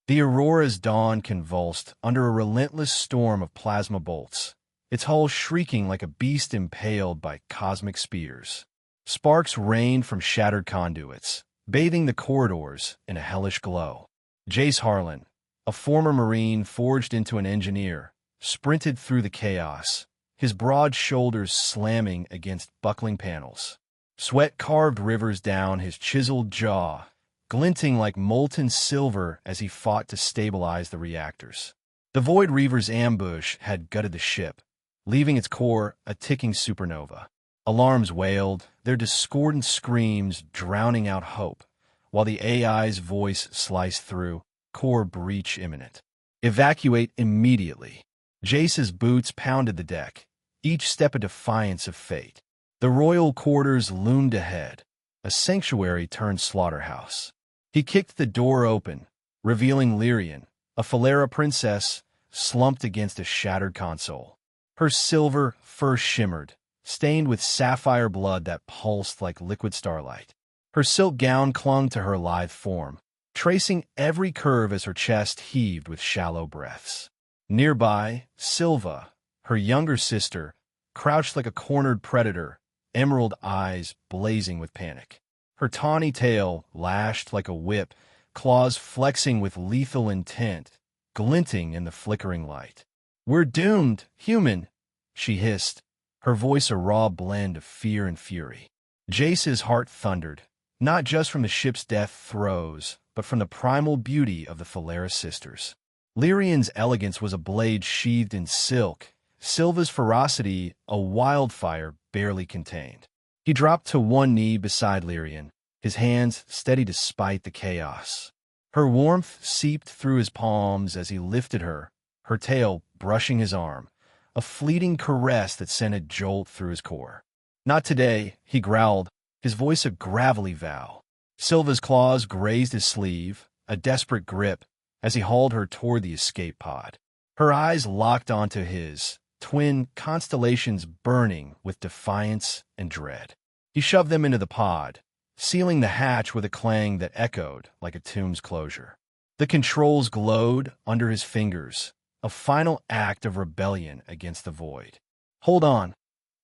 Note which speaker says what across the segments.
Speaker 1: The Aurora's dawn convulsed under a relentless storm of plasma bolts, its hull shrieking like a beast impaled by cosmic spears. Sparks rained from shattered conduits, bathing the corridors in a hellish glow. Jace Harlan, a former Marine forged into an engineer, sprinted through the chaos, his broad shoulders slamming against buckling panels. Sweat carved rivers down his chiseled jaw, glinting like molten silver as he fought to stabilize the reactors. The Void Reaver's ambush had gutted the ship, leaving its core a ticking supernova. Alarms wailed, their discordant screams drowning out hope, while the AI's voice sliced through, core breach imminent. Evacuate immediately. Jace's boots pounded the deck, each step a defiance of fate. The royal quarters loomed ahead, a sanctuary turned slaughterhouse. He kicked the door open, revealing Lirien, a Felara princess, slumped against a shattered console. Her silver fur shimmered, stained with sapphire blood that pulsed like liquid starlight. Her silk gown clung to her lithe form, tracing every curve as her chest heaved with shallow breaths. Nearby, Sylva, her younger sister, crouched like a cornered predator, emerald eyes blazing with panic. Her tawny tail lashed like a whip, claws flexing with lethal intent, glinting in the flickering light. "We're doomed, human," she hissed, her voice a raw blend of fear and fury. Jace's heart thundered, not just from the ship's death throes, but from the primal beauty of the Felara sisters. Lirien's elegance was a blade sheathed in silk, Sylva's ferocity a wildfire barely contained. He dropped to one knee beside Lirien, his hands steady despite the chaos. Her warmth seeped through his palms as he lifted her, her tail brushing his arm, a fleeting caress that sent a jolt through his core. "Not today," he growled, his voice a gravelly vow. Sylva's claws grazed his sleeve, a desperate grip, as he hauled her toward the escape pod. Her eyes locked onto his, twin constellations burning with defiance and dread. He shoved them into the pod, sealing the hatch with a clang that echoed like a tomb's closure. The controls glowed under his fingers, a final act of rebellion against the void. "Hold on,"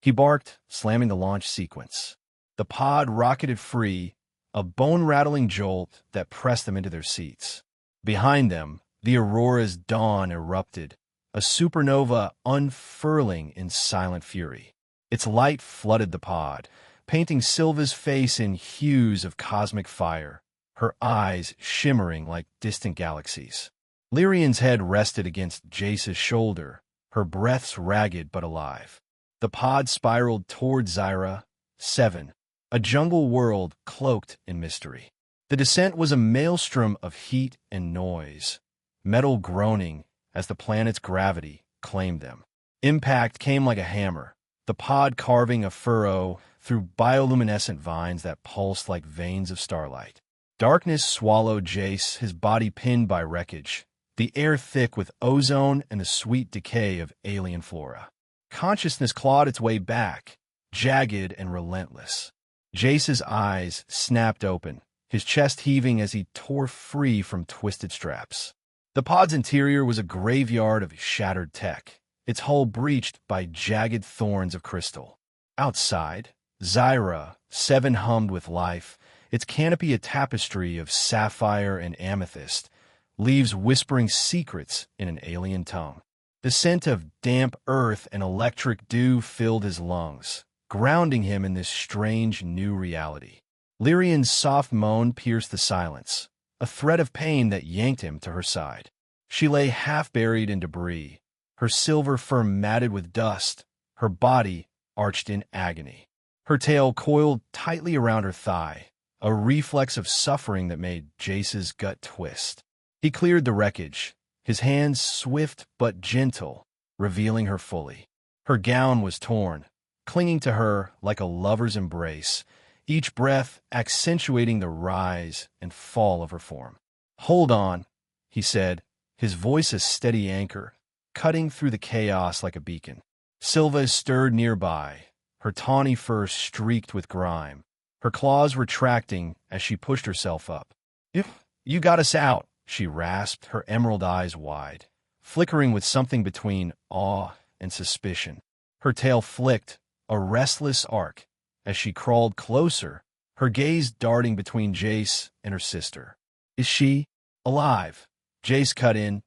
Speaker 1: he barked, slamming the launch sequence. The pod rocketed free, a bone-rattling jolt that pressed them into their seats. Behind them, the Aurora's dawn erupted, a supernova unfurling in silent fury. Its light flooded the pod, painting Sylva's face in hues of cosmic fire, her eyes shimmering like distant galaxies. Lirien's head rested against Jace's shoulder, her breaths ragged but alive. The pod spiraled toward Zyra, 7, a jungle world cloaked in mystery. The descent was a maelstrom of heat and noise, metal groaning as the planet's gravity claimed them. Impact came like a hammer, the pod carving a furrow through bioluminescent vines that pulsed like veins of starlight. Darkness swallowed Jace, his body pinned by wreckage, the air thick with ozone and the sweet decay of alien flora. Consciousness clawed its way back, jagged and relentless. Jace's eyes snapped open, his chest heaving as he tore free from twisted straps. The pod's interior was a graveyard of shattered tech, its hull breached by jagged thorns of crystal. Outside, Zyra, 7 hummed with life, its canopy a tapestry of sapphire and amethyst, leaves whispering secrets in an alien tongue. The scent of damp earth and electric dew filled his lungs, grounding him in this strange new reality. Lirien's soft moan pierced the silence, a thread of pain that yanked him to her side. She lay half-buried in debris, her silver fur matted with dust, her body arched in agony. Her tail coiled tightly around her thigh, a reflex of suffering that made Jace's gut twist. He cleared the wreckage, his hands swift but gentle, revealing her fully. Her gown was torn, clinging to her like a lover's embrace, each breath accentuating the rise and fall of her form. "Hold on," he said, his voice a steady anchor, cutting through the chaos like a beacon. Sylva stirred nearby, her tawny fur streaked with grime, her claws retracting as she pushed herself up. "You got us out," she rasped, her emerald eyes wide, flickering with something between awe and suspicion. Her tail flicked, a restless arc, as she crawled closer, her gaze darting between Jace and her sister. Is she alive? Jace cut in,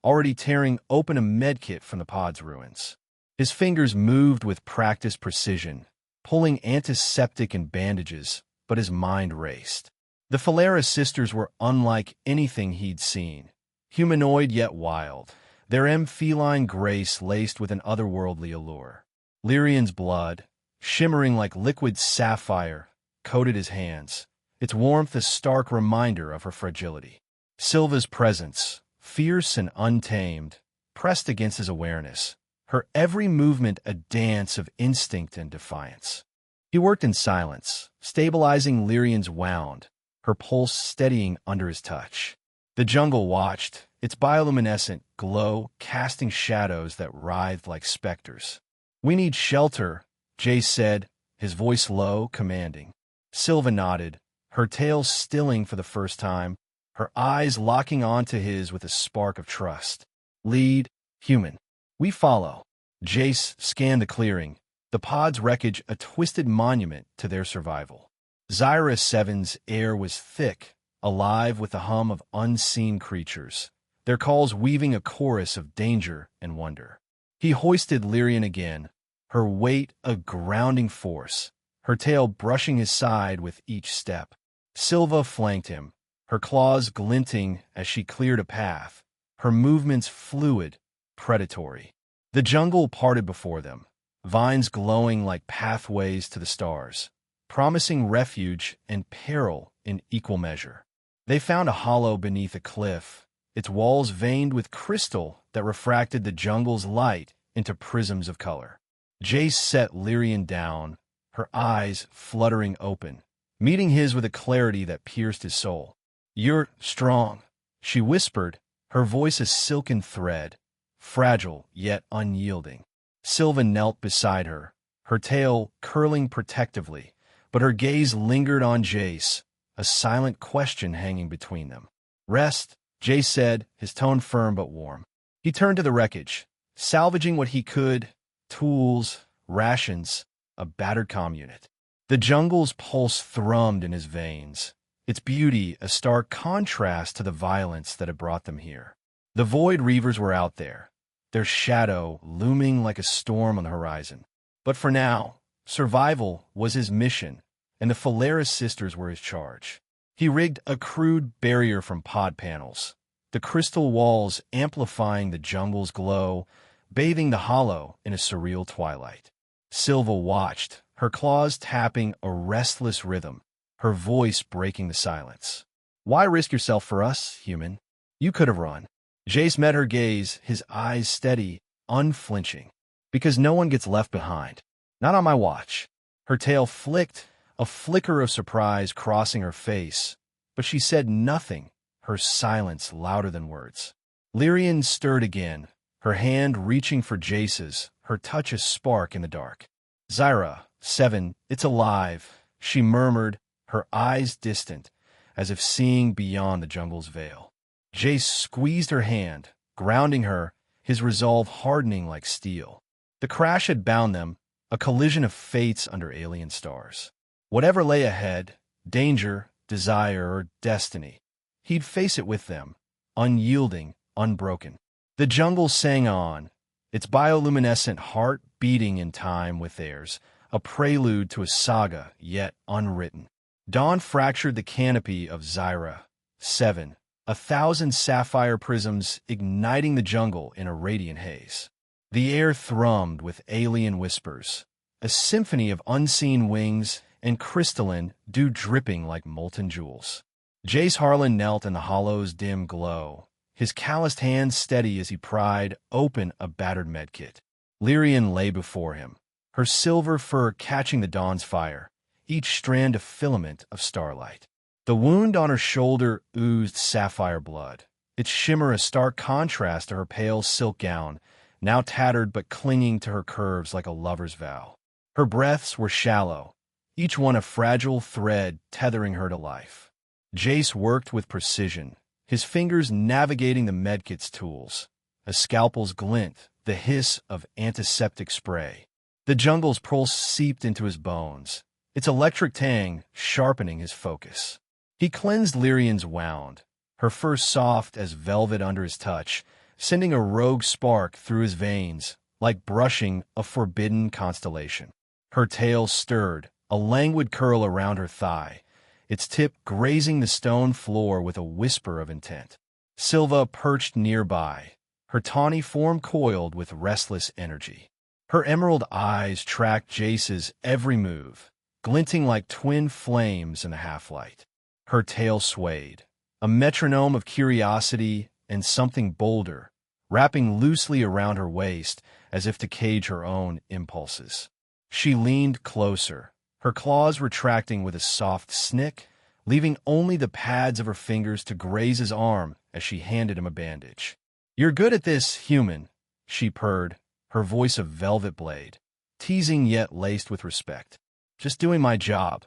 Speaker 1: already tearing open a medkit from the pod's ruins. His fingers moved with practiced precision, pulling antiseptic and bandages, but his mind raced. The Felara sisters were unlike anything he'd seen, humanoid yet wild, their feline grace laced with an otherworldly allure. Lirien's blood, shimmering like liquid sapphire, coated his hands, its warmth a stark reminder of her fragility. Sylva's presence, fierce and untamed, pressed against his awareness, her every movement a dance of instinct and defiance. He worked in silence, stabilizing Lirien's wound, her pulse steadying under his touch. The jungle watched, its bioluminescent glow casting shadows that writhed like specters. "We need shelter," Jace said, his voice low, commanding. Sylva nodded, her tail stilling for the first time, her eyes locking onto his with a spark of trust. "Lead, human. We follow." Jace scanned the clearing, the pod's wreckage a twisted monument to their survival. Zyra 7's air was thick, alive with the hum of unseen creatures, their calls weaving a chorus of danger and wonder. He hoisted Lirien again, her weight a grounding force, her tail brushing his side with each step. Sylva flanked him, her claws glinting as she cleared a path, her movements fluid, predatory. The jungle parted before them, vines glowing like pathways to the stars, promising refuge and peril in equal measure. They found a hollow beneath a cliff, its walls veined with crystal that refracted the jungle's light into prisms of color. Jace set Lirien down, her eyes fluttering open, meeting his with a clarity that pierced his soul. "You're strong," she whispered, her voice a silken thread, fragile yet unyielding. Sylva knelt beside her, her tail curling protectively, but her gaze lingered on Jace, a silent question hanging between them. "Rest," Jace said, his tone firm but warm. He turned to the wreckage, salvaging what he could, tools, rations, a battered comm unit. The jungle's pulse thrummed in his veins, its beauty a stark contrast to the violence that had brought them here. The Void Reavers were out there, their shadow looming like a storm on the horizon. But for now, survival was his mission, and the Felara sisters were his charge. He rigged a crude barrier from pod panels, the crystal walls amplifying the jungle's glow, bathing the hollow in a surreal twilight. Sylva watched, her claws tapping a restless rhythm, her voice breaking the silence. "Why risk yourself for us, human? You could have run." Jace met her gaze, his eyes steady, unflinching. "Because no one gets left behind. Not on my watch." Her tail flicked, a flicker of surprise crossing her face, but she said nothing, her silence louder than words. Lirien stirred again, her hand reaching for Jace's, her touch a spark in the dark. "Zyra, 7, it's alive," she murmured, her eyes distant, as if seeing beyond the jungle's veil. Jace squeezed her hand, grounding her, his resolve hardening like steel. The crash had bound them, a collision of fates under alien stars. Whatever lay ahead, danger, desire, or destiny, he'd face it with them, unyielding, unbroken. The jungle sang on, its bioluminescent heart beating in time with theirs, a prelude to a saga yet unwritten. Dawn fractured the canopy of Zyra, 7, 1,000 sapphire prisms igniting the jungle in a radiant haze. The air thrummed with alien whispers, a symphony of unseen wings and crystalline dew dripping like molten jewels. Jace Harlan knelt in the hollow's dim glow, his calloused hands steady as he pried open a battered medkit. Lirien lay before him, her silver fur catching the dawn's fire, each strand a filament of starlight. The wound on her shoulder oozed sapphire blood, its shimmer a stark contrast to her pale silk gown, now tattered but clinging to her curves like a lover's vow. Her breaths were shallow, each one a fragile thread tethering her to life. Jace worked with precision, his fingers navigating the medkit's tools. A scalpel's glint, the hiss of antiseptic spray. The jungle's pulse seeped into his bones, its electric tang sharpening his focus. He cleansed Lirien's wound, her fur soft as velvet under his touch, sending a rogue spark through his veins, like brushing a forbidden constellation. Her tail stirred, a languid curl around her thigh, its tip grazing the stone floor with a whisper of intent. Sylva perched nearby, her tawny form coiled with restless energy. Her emerald eyes tracked Jace's every move, glinting like twin flames in the half-light. Her tail swayed, a metronome of curiosity and something bolder, wrapping loosely around her waist as if to cage her own impulses. She leaned closer, her claws retracting with a soft snick, leaving only the pads of her fingers to graze his arm as she handed him a bandage. "You're good at this, human," she purred, her voice a velvet blade, teasing yet laced with respect. "Just doing my job,"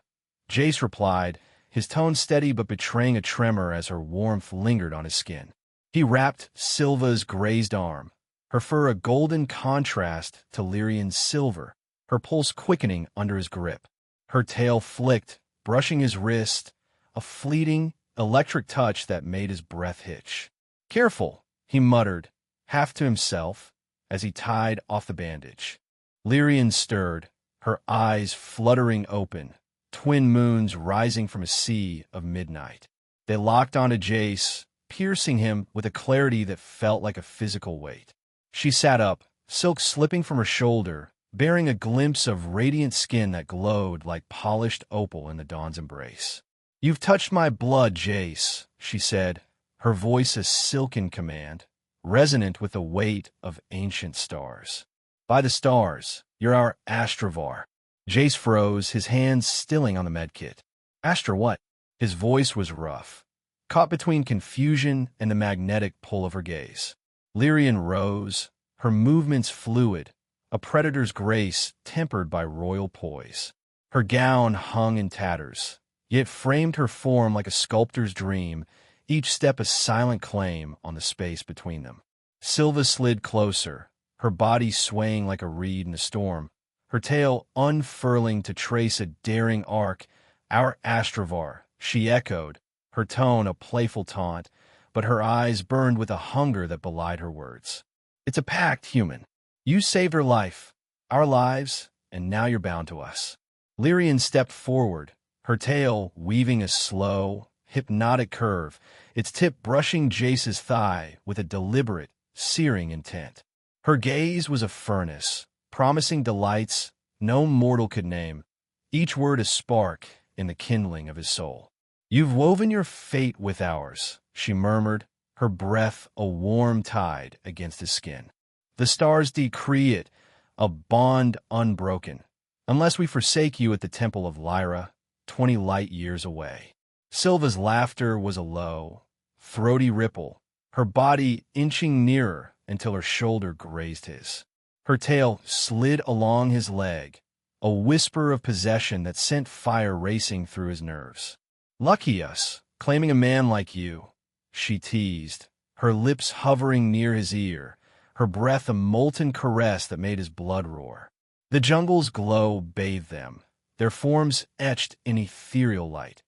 Speaker 1: Jace replied, his tone steady but betraying a tremor as her warmth lingered on his skin. He wrapped Sylva's grazed arm, her fur a golden contrast to Lirien's silver, her pulse quickening under his grip. Her tail flicked, brushing his wrist, a fleeting, electric touch that made his breath hitch. "Careful," he muttered, half to himself, as he tied off the bandage. Lirien stirred, her eyes fluttering open, twin moons rising from a sea of midnight. They locked onto Jace, piercing him with a clarity that felt like a physical weight. She sat up, silk slipping from her shoulder, bearing a glimpse of radiant skin that glowed like polished opal in the dawn's embrace. "You've touched my blood, Jace," she said, her voice a silken command, resonant with the weight of ancient stars. "By the stars, you're our Astrovar." Jace froze, his hands stilling on the medkit. "Astra what?" His voice was rough, caught between confusion and the magnetic pull of her gaze. Lirien rose, her movements fluid, a predator's grace tempered by royal poise. Her gown hung in tatters, yet framed her form like a sculptor's dream, each step a silent claim on the space between them. Sylva slid closer, her body swaying like a reed in a storm, her tail unfurling to trace a daring arc. "Our Astrovar," she echoed, her tone a playful taunt, but her eyes burned with a hunger that belied her words. "It's a pact, human. You saved her life, our lives, and now you're bound to us." Lirien stepped forward, her tail weaving a slow, hypnotic curve, its tip brushing Jace's thigh with a deliberate, searing intent. Her gaze was a furnace, promising delights no mortal could name, each word a spark in the kindling of his soul. "You've woven your fate with ours," she murmured, her breath a warm tide against his skin. "The stars decree it, a bond unbroken, unless we forsake you at the temple of Lyra, 20 light years away." Sylva's laughter was a low, throaty ripple, her body inching nearer until her shoulder grazed his. Her tail slid along his leg, a whisper of possession that sent fire racing through his nerves. "Lucky us, claiming a man like you," she teased, her lips hovering near his ear, her breath a molten caress that made his blood roar. The jungle's glow bathed them, their forms etched in ethereal light.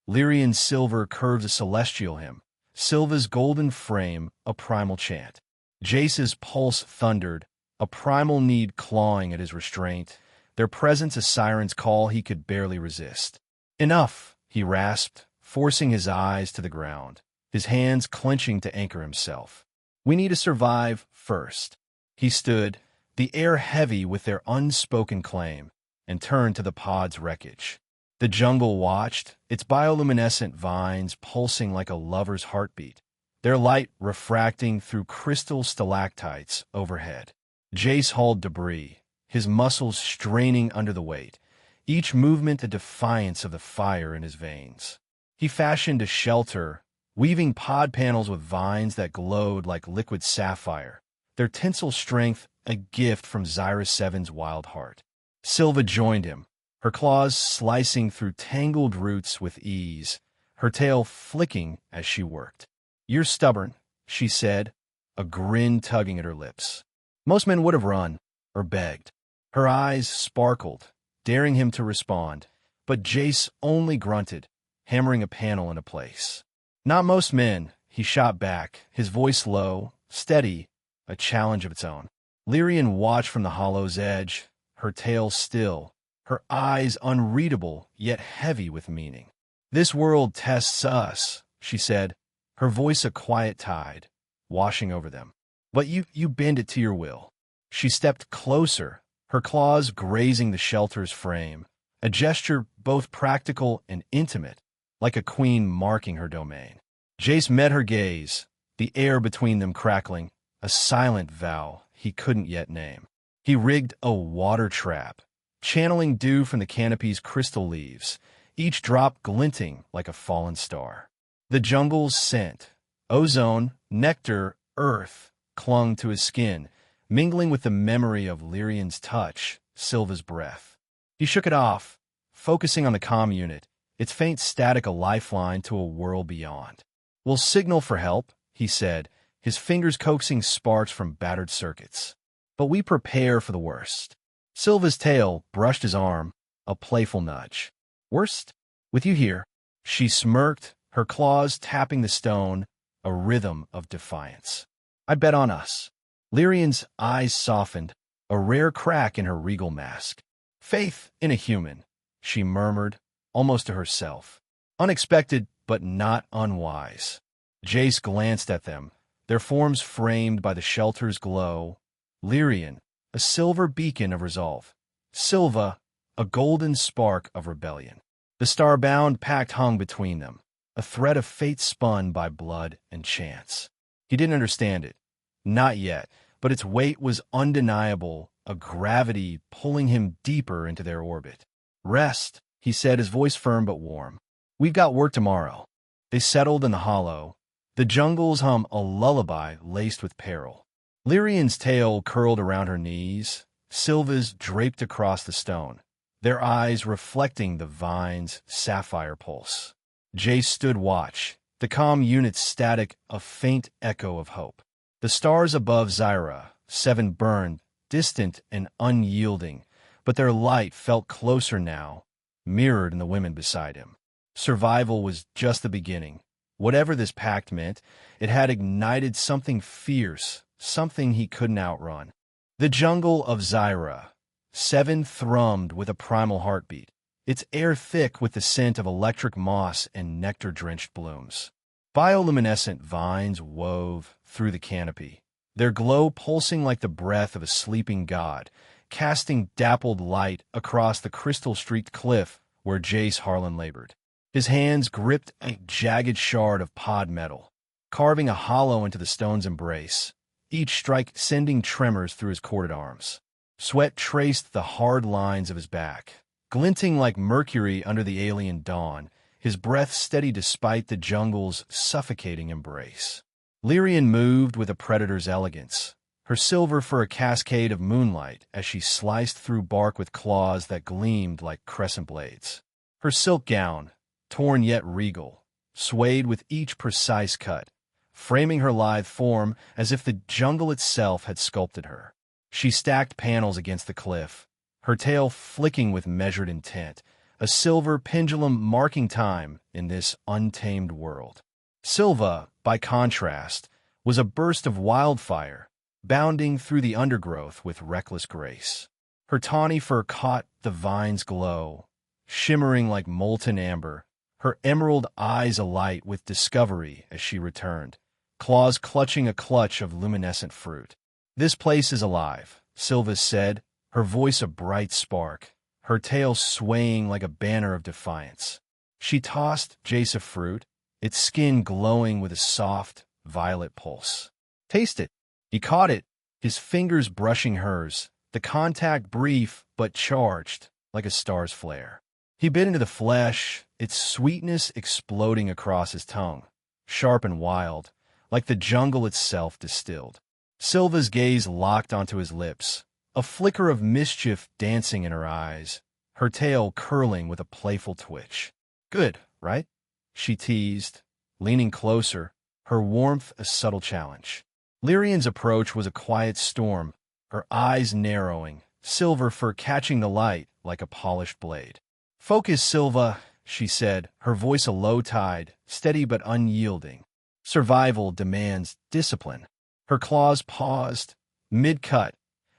Speaker 1: Lirien's silver curved a celestial hymn, Sylva's golden frame a primal chant. Jace's pulse thundered, a primal need clawing at his restraint, their presence a siren's call he could barely resist. "Enough," he rasped, forcing his eyes to the ground, his hands clenching to anchor himself. "We need to survive first." He stood, the air heavy with their unspoken claim, and turned to the pod's wreckage. The jungle watched, its bioluminescent vines pulsing like a lover's heartbeat, their light refracting through crystal stalactites overhead. Jace hauled debris, his muscles straining under the weight, each movement a defiance of the fire in his veins. He fashioned a shelter, weaving pod panels with vines that glowed like liquid sapphire, their tinsel strength a gift from Zyra Seven's wild heart. Sylva joined him, her claws slicing through tangled roots with ease, her tail flicking as she worked. "You're stubborn," she said, a grin tugging at her lips. Most men would have run, or begged. Her eyes sparkled, daring him to respond, but Jace only grunted, hammering a panel into place. "Not most men," he shot back, his voice low, steady, a challenge of its own. Lirien watched from the hollow's edge, her tail still, her eyes unreadable yet heavy with meaning. "This world tests us," she said, her voice a quiet tide, washing over them. "But you bend it to your will." She stepped closer, her claws grazing the shelter's frame, a gesture both practical and intimate, like a queen marking her domain. Jace met her gaze, the air between them crackling, a silent vow he couldn't yet name. He rigged a water trap, channeling dew from the canopy's crystal leaves, each drop glinting like a fallen star. The jungle's scent, ozone, nectar, earth, clung to his skin, mingling with the memory of Lirien's touch, Sylva's breath. He shook it off, focusing on the comm unit, its faint static a lifeline to a world beyond. "We'll signal for help," he said, his fingers coaxing sparks from battered circuits. "But we prepare for the worst." Sylva's tail brushed his arm, a playful nudge. "Worst? With you here." She smirked, her claws tapping the stone, a rhythm of defiance. "I bet on us." Lirien's eyes softened, a rare crack in her regal mask. "Faith in a human," she murmured, almost to herself. Unexpected, but not unwise. Jace glanced at them, their forms framed by the shelter's glow. Lirien, a silver beacon of resolve. Sylva, a golden spark of rebellion. The star-bound pact hung between them, a thread of fate spun by blood and chance. He didn't understand it. Not yet, but its weight was undeniable, a gravity pulling him deeper into their orbit. "Rest," he said, his voice firm but warm. "We've got work tomorrow." They settled in the hollow. The jungles hum a lullaby laced with peril. Lirien's tail curled around her knees, Sylva's draped across the stone, their eyes reflecting the vine's sapphire pulse. Jace stood watch, the comm unit's static a faint echo of hope. The stars above Zyra, 7 burned, distant and unyielding, but their light felt closer now, mirrored in the women beside him. Survival was just the beginning. Whatever this pact meant, it had ignited something fierce, something he couldn't outrun. The jungle of Zyra, 7 thrummed with a primal heartbeat, its air thick with the scent of electric moss and nectar-drenched blooms. Bioluminescent vines wove through the canopy, their glow pulsing like the breath of a sleeping god, casting dappled light across the crystal-streaked cliff where Jace Harlan labored. His hands gripped a jagged shard of pod metal, carving a hollow into the stone's embrace, each strike sending tremors through his corded arms. Sweat traced the hard lines of his back, glinting like mercury under the alien dawn, his breath steady despite the jungle's suffocating embrace. Lirien moved with a predator's elegance, her silver for a cascade of moonlight as she sliced through bark with claws that gleamed like crescent blades. Her silk gown, torn yet regal, swayed with each precise cut, framing her lithe form as if the jungle itself had sculpted her. She stacked panels against the cliff, her tail flicking with measured intent, a silver pendulum marking time in this untamed world. Sylva, by contrast, was a burst of wildfire, bounding through the undergrowth with reckless grace. Her tawny fur caught the vine's glow, shimmering like molten amber, her emerald eyes alight with discovery as she returned, claws clutching a clutch of luminescent fruit. "This place is alive," Sylva said, her voice a bright spark, her tail swaying like a banner of defiance. She tossed Jace a fruit, its skin glowing with a soft, violet pulse. "Taste it." He caught it, his fingers brushing hers, the contact brief but charged, like a star's flare. He bit into the flesh, its sweetness exploding across his tongue, sharp and wild, like the jungle itself distilled. Sylva's gaze locked onto his lips, a flicker of mischief dancing in her eyes, her tail curling with a playful twitch. "Good, right?" she teased, leaning closer, her warmth a subtle challenge. Lyrien's approach was a quiet storm, her eyes narrowing, silver fur catching the light like a polished blade. "Focus, Sylva," she said, her voice a low tide, steady but unyielding. "Survival demands discipline." Her claws paused, mid-cut,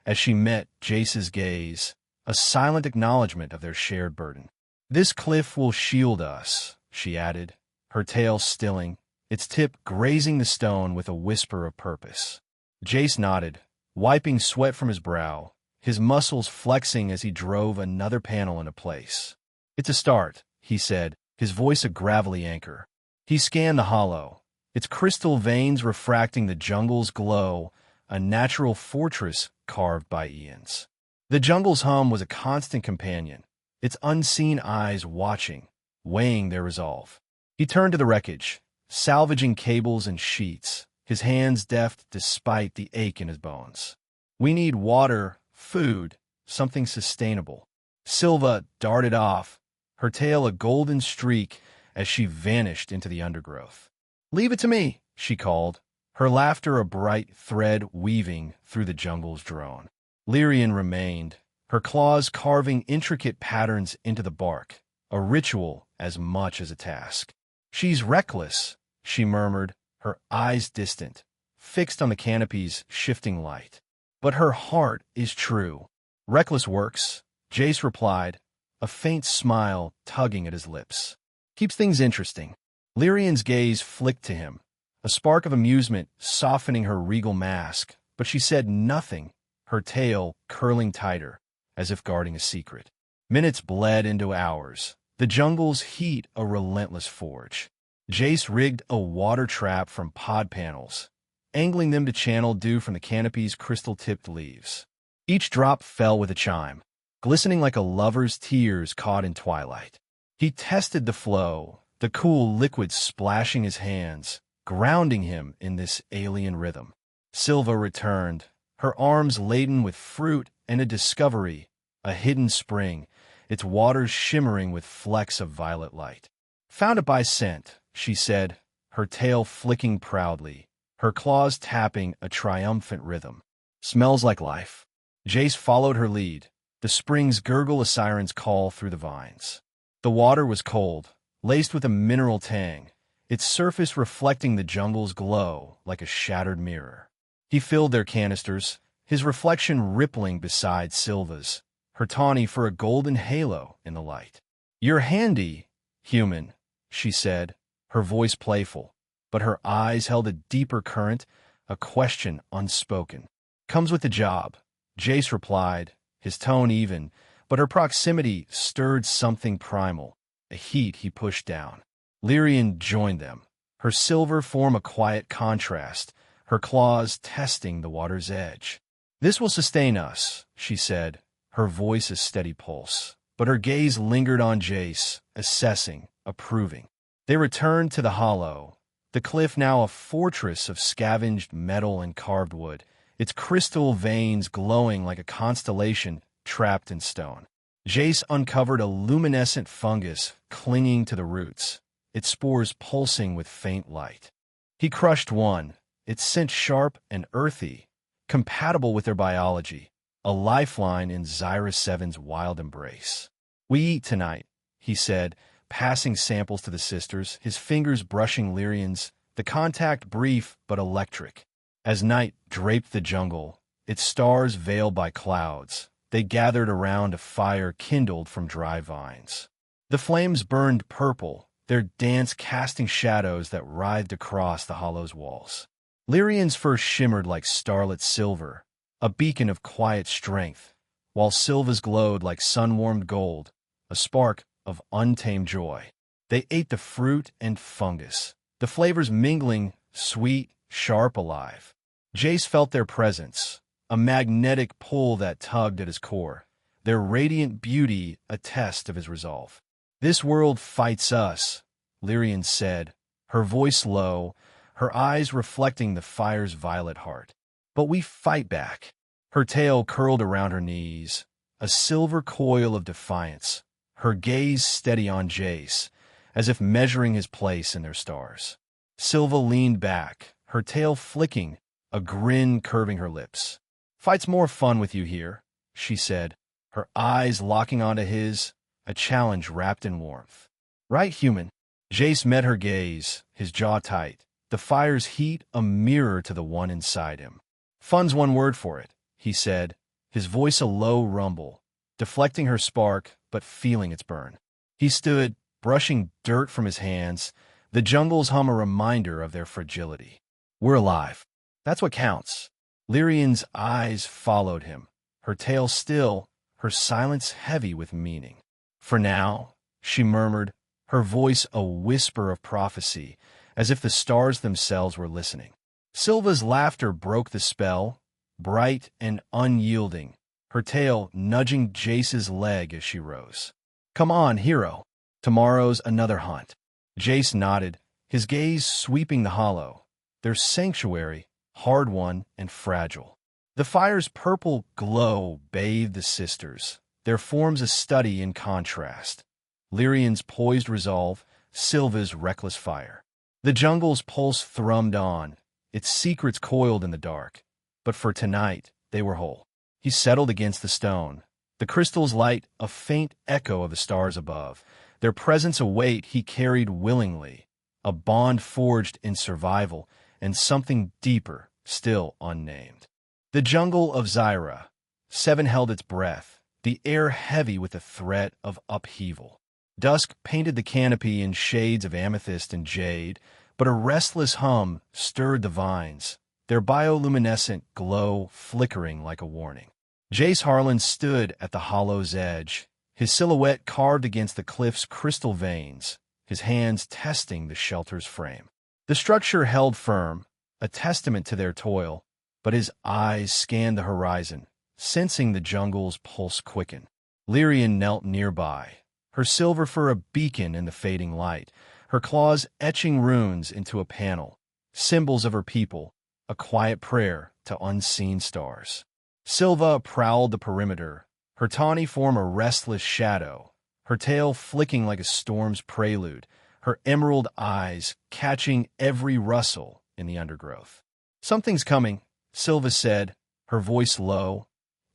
Speaker 1: as she met Jace's gaze, a silent acknowledgement of their shared burden. "This cliff will shield us," she added, her tail stilling, its tip grazing the stone with a whisper of purpose. Jace nodded, wiping sweat from his brow, his muscles flexing as he drove another panel into place. "It's a start," he said, his voice a gravelly anchor. He scanned the hollow, its crystal veins refracting the jungle's glow, a natural fortress carved by eons. The jungle's hum was a constant companion, its unseen eyes watching, weighing their resolve. He turned to the wreckage, salvaging cables and sheets, his hands deft despite the ache in his bones. "We need water, food, something sustainable." Sylva darted off, her tail a golden streak as she vanished into the undergrowth. "Leave it to me," she called, her laughter a bright thread weaving through the jungle's drone. Lirien remained, her claws carving intricate patterns into the bark, a ritual as much as a task. "She's reckless," she murmured, her eyes distant, fixed on the canopy's shifting light. "But her heart is true." "Reckless works," Jace replied, a faint smile tugging at his lips. "Keeps things interesting." Lyrien's gaze flicked to him, a spark of amusement softening her regal mask, but she said nothing, her tail curling tighter, as if guarding a secret. Minutes bled into hours, the jungle's heat a relentless forge. Jace rigged a water trap from pod panels, angling them to channel dew from the canopy's crystal-tipped leaves. Each drop fell with a chime, glistening like a lover's tears caught in twilight. He tested the flow, the cool liquid splashing his hands, grounding him in this alien rhythm. Sylva returned, her arms laden with fruit and a discovery, a hidden spring, its waters shimmering with flecks of violet light. "Found it by scent," she said, her tail flicking proudly, her claws tapping a triumphant rhythm. "Smells like life." Jace followed her lead, the spring's gurgle a siren's call through the vines. The water was cold, laced with a mineral tang, its surface reflecting the jungle's glow like a shattered mirror. He filled their canisters, his reflection rippling beside Sylva's, her tawny for a golden halo in the light. "You're handy, human," she said, her voice playful, but her eyes held a deeper current, a question unspoken. "Comes with the job," Jace replied, his tone even, but her proximity stirred something primal, a heat he pushed down. Lirien joined them, her silver form a quiet contrast, her claws testing the water's edge. "This will sustain us," she said, her voice a steady pulse, but her gaze lingered on Jace, assessing, approving. They returned to the hollow, the cliff now a fortress of scavenged metal and carved wood, its crystal veins glowing like a constellation trapped in stone. Jace uncovered a luminescent fungus clinging to the roots, its spores pulsing with faint light. He crushed one, its scent sharp and earthy, compatible with their biology, a lifeline in Zyra 7's wild embrace. "We eat tonight," he said, passing samples to the sisters, his fingers brushing Lyrien's, the contact brief but electric. As night draped the jungle, its stars veiled by clouds, they gathered around a fire kindled from dry vines. The flames burned purple, their dance casting shadows that writhed across the hollow's walls. Lyrien's fur shimmered like starlit silver, a beacon of quiet strength, while Sylva's glowed like sun-warmed gold, a spark of untamed joy. They ate the fruit and fungus, the flavors mingling, sweet, sharp, alive. Jace felt their presence, a magnetic pull that tugged at his core, their radiant beauty a test of his resolve. "This world fights us," Lirien said, her voice low, her eyes reflecting the fire's violet heart. "But we fight back." Her tail curled around her knees, a silver coil of defiance, her gaze steady on Jace, as if measuring his place in their stars. Sylva leaned back, her tail flicking, a grin curving her lips. "Fight's more fun with you here," she said, her eyes locking onto his, a challenge wrapped in warmth. "Right, human?" Jace met her gaze, his jaw tight, the fire's heat a mirror to the one inside him. "Fun's one word for it," he said, his voice a low rumble, deflecting her spark but feeling its burn. He stood, brushing dirt from his hands, the jungle's hum a reminder of their fragility. "We're alive. That's what counts." Lyrien's eyes followed him, her tail still, her silence heavy with meaning. "For now," she murmured, her voice a whisper of prophecy, as if the stars themselves were listening. Sylva's laughter broke the spell, bright and unyielding, her tail nudging Jace's leg as she rose. "Come on, hero. Tomorrow's another hunt." Jace nodded, his gaze sweeping the hollow, their sanctuary, hard-won and fragile. The fire's purple glow bathed the sisters, their forms a study in contrast. Lyrien's poised resolve, Sylva's reckless fire. The jungle's pulse thrummed on, its secrets coiled in the dark. But for tonight, they were whole. He settled against the stone, the crystal's light a faint echo of the stars above, their presence a weight he carried willingly, a bond forged in survival and something deeper, still unnamed. The jungle of Zyra. Seven held its breath, the air heavy with the threat of upheaval. Dusk painted the canopy in shades of amethyst and jade, but a restless hum stirred the vines, their bioluminescent glow flickering like a warning. Jace Harlan stood at the hollow's edge, his silhouette carved against the cliff's crystal veins, his hands testing the shelter's frame. The structure held firm, a testament to their toil, but his eyes scanned the horizon, sensing the jungle's pulse quicken. Lirien knelt nearby, her silver fur a beacon in the fading light, her claws etching runes into a panel, symbols of her people, a quiet prayer to unseen stars. Sylva prowled the perimeter, her tawny form a restless shadow, her tail flicking like a storm's prelude, her emerald eyes catching every rustle in the undergrowth. "Something's coming," Sylva said, her voice low,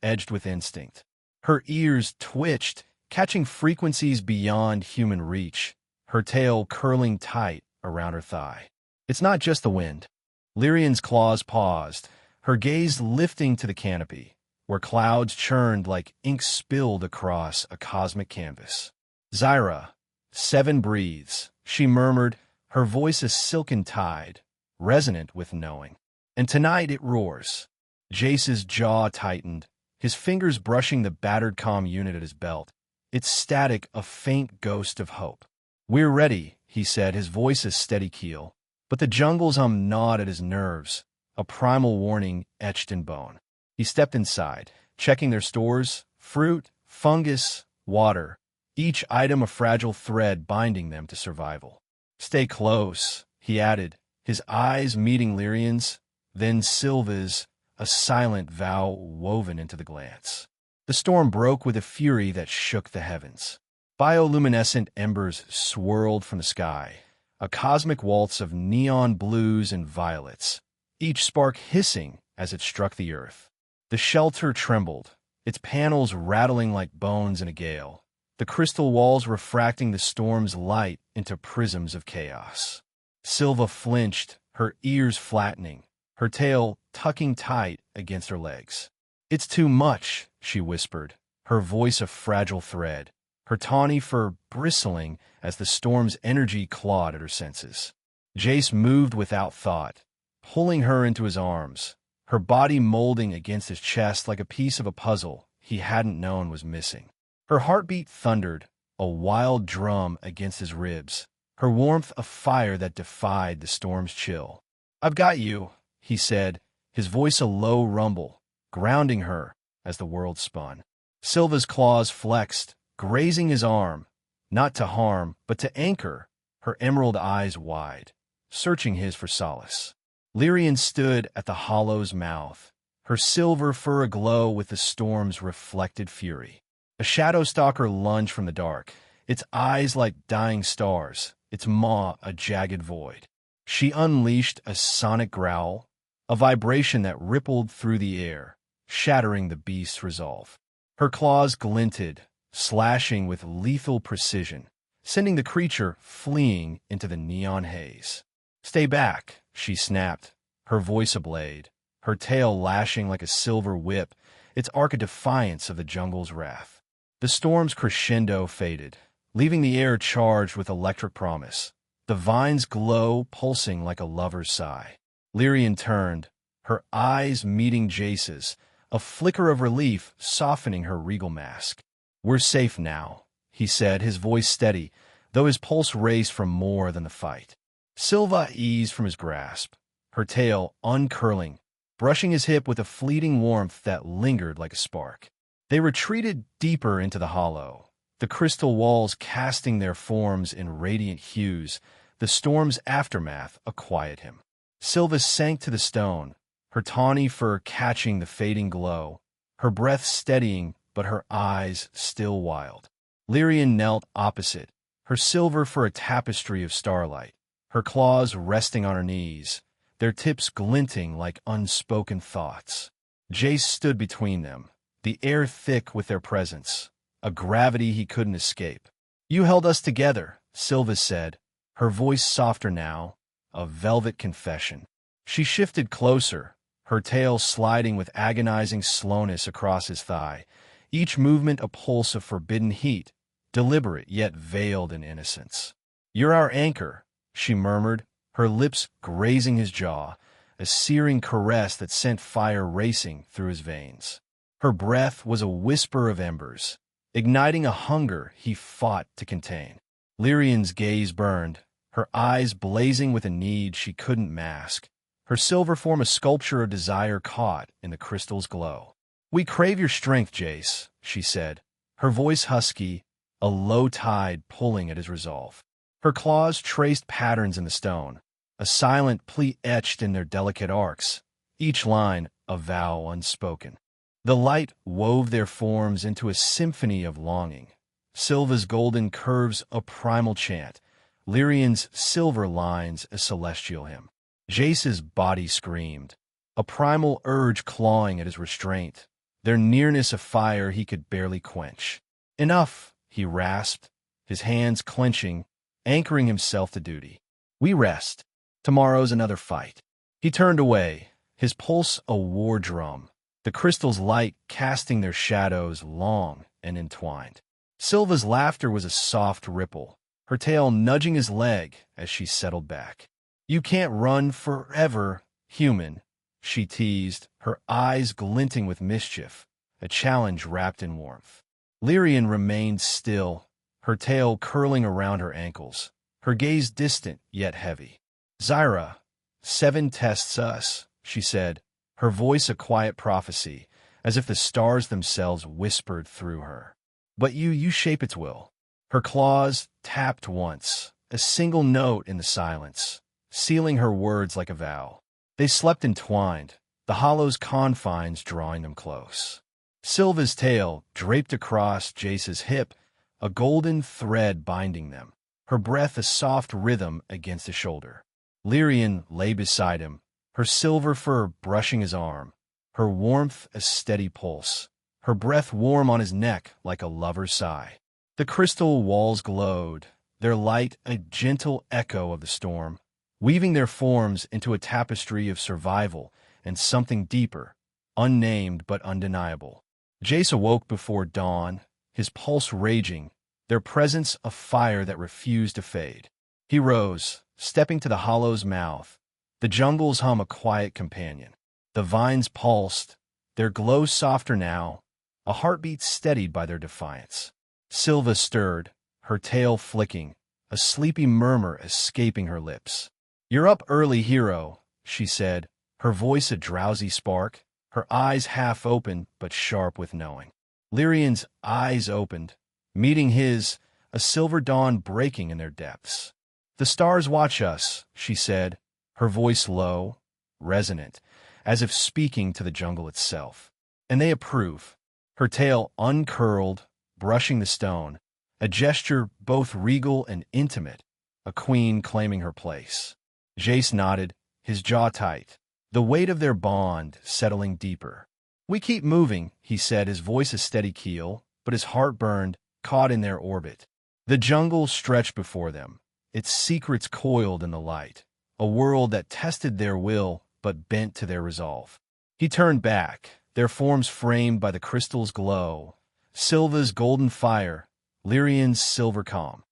Speaker 1: edged with instinct. Her ears twitched, catching frequencies beyond human reach, her tail curling tight around her thigh. "It's not just the wind." Lyrien's claws paused, her gaze lifting to the canopy, where clouds churned like ink spilled across a cosmic canvas. "Zyra, seven breathes," she murmured, her voice a silken tide, resonant with knowing. "And tonight it roars." Jace's jaw tightened, his fingers brushing the battered comm unit at his belt, its static a faint ghost of hope. "We're ready," he said, his voice a steady keel, but the jungle's hum gnawed at his nerves, a primal warning etched in bone. He stepped inside, checking their stores, fruit, fungus, water, each item a fragile thread binding them to survival. "Stay close," he added, his eyes meeting Lyrien's, then Sylva's, a silent vow woven into the glance. The storm broke with a fury that shook the heavens. Bioluminescent embers swirled from the sky, a cosmic waltz of neon blues and violets, each spark hissing as it struck the earth. The shelter trembled, its panels rattling like bones in a gale, the crystal walls refracting the storm's light into prisms of chaos. Sylva flinched, her ears flattening, her tail tucking tight against her legs. "It's too much," she whispered, her voice a fragile thread, her tawny fur bristling as the storm's energy clawed at her senses. Jace moved without thought, pulling her into his arms, her body molding against his chest like a piece of a puzzle he hadn't known was missing. Her heartbeat thundered, a wild drum against his ribs, her warmth a fire that defied the storm's chill. "I've got you," he said, his voice a low rumble, grounding her as the world spun. Sylva's claws flexed, grazing his arm, not to harm, but to anchor, her emerald eyes wide, searching his for solace. Lirien stood at the hollow's mouth, her silver fur aglow with the storm's reflected fury. A shadow stalker lunged from the dark, its eyes like dying stars, its maw a jagged void. She unleashed a sonic growl, a vibration that rippled through the air, shattering the beast's resolve. Her claws glinted, slashing with lethal precision, sending the creature fleeing into the neon haze. "Stay back," she snapped, her voice ablade, her tail lashing like a silver whip, its arc a defiance of the jungle's wrath. The storm's crescendo faded, leaving the air charged with electric promise, the vine's glow pulsing like a lover's sigh. Lirien turned, her eyes meeting Jace's, a flicker of relief softening her regal mask. "We're safe now," he said, his voice steady, though his pulse raced from more than the fight. Sylva eased from his grasp, her tail uncurling, brushing his hip with a fleeting warmth that lingered like a spark. They retreated deeper into the hollow, the crystal walls casting their forms in radiant hues, the storm's aftermath a quiet him. Sylva sank to the stone, her tawny fur catching the fading glow, her breath steadying but her eyes still wild. Lirien knelt opposite, her silver for a tapestry of starlight, her claws resting on her knees, their tips glinting like unspoken thoughts. Jace stood between them, the air thick with their presence, a gravity he couldn't escape. "You held us together," Sylva said, her voice softer now, a velvet confession. She shifted closer, her tail sliding with agonizing slowness across his thigh, each movement a pulse of forbidden heat, deliberate yet veiled in innocence. "You're our anchor," she murmured, her lips grazing his jaw, a searing caress that sent fire racing through his veins. Her breath was a whisper of embers, igniting a hunger he fought to contain. Lirien's gaze burned, her eyes blazing with a need she couldn't mask, her silver form a sculpture of desire caught in the crystal's glow. "We crave your strength, Jace," she said, her voice husky, a low tide pulling at his resolve. Her claws traced patterns in the stone, a silent plea etched in their delicate arcs, each line a vow unspoken. The light wove their forms into a symphony of longing, Sylva's golden curves a primal chant, Lirien's silver lines a celestial hymn. Jace's body screamed, a primal urge clawing at his restraint, their nearness a fire he could barely quench. "Enough," he rasped, his hands clenching, anchoring himself to duty. "We rest. Tomorrow's another fight." He turned away, his pulse a war drum, the crystal's light casting their shadows long and entwined. Sylva's laughter was a soft ripple, her tail nudging his leg as she settled back. "You can't run forever, human," she teased, her eyes glinting with mischief, a challenge wrapped in warmth. Lirien remained still, her tail curling around her ankles, her gaze distant yet heavy. "Zyra, 7 tests us," she said, her voice a quiet prophecy, as if the stars themselves whispered through her. "But you shape its will." Her claws tapped once, a single note in the silence, sealing her words like a vow. They slept entwined, the hollow's confines drawing them close. Sylva's tail draped across Jace's hip, a golden thread binding them, her breath a soft rhythm against his shoulder. Lirien lay beside him, her silver fur brushing his arm, her warmth a steady pulse, her breath warm on his neck like a lover's sigh. The crystal walls glowed, their light a gentle echo of the storm, weaving their forms into a tapestry of survival and something deeper, unnamed but undeniable. Jace awoke before dawn, his pulse raging, their presence a fire that refused to fade. He rose, stepping to the hollow's mouth, the jungle's hum a quiet companion. The vines pulsed, their glow softer now, a heartbeat steadied by their defiance. Sylva stirred, her tail flicking, a sleepy murmur escaping her lips. "You're up early, hero," she said, her voice a drowsy spark, her eyes half open but sharp with knowing. Lirien's eyes opened, meeting his, a silver dawn breaking in their depths. "The stars watch us," she said, her voice low, resonant, as if speaking to the jungle itself. "And they approve." Her tail uncurled, brushing the stone, a gesture both regal and intimate, a queen claiming her place. Jace nodded, his jaw tight, the weight of their bond settling deeper. "We keep moving," he said, his voice a steady keel, but his heart burned, caught in their orbit. The jungle stretched before them, its secrets coiled in the light, a world that tested their will but bent to their resolve. He turned back, their forms framed by the crystal's glow, Sylva's golden fire, Lirien's silver calm.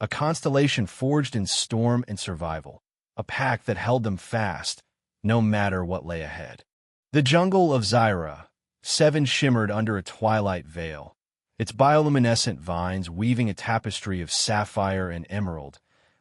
Speaker 1: A constellation forged in storm and survival, a pact that held them fast, no matter what lay ahead. The jungle of Zyra, seven shimmered under a twilight veil, its bioluminescent vines weaving a tapestry of sapphire and emerald,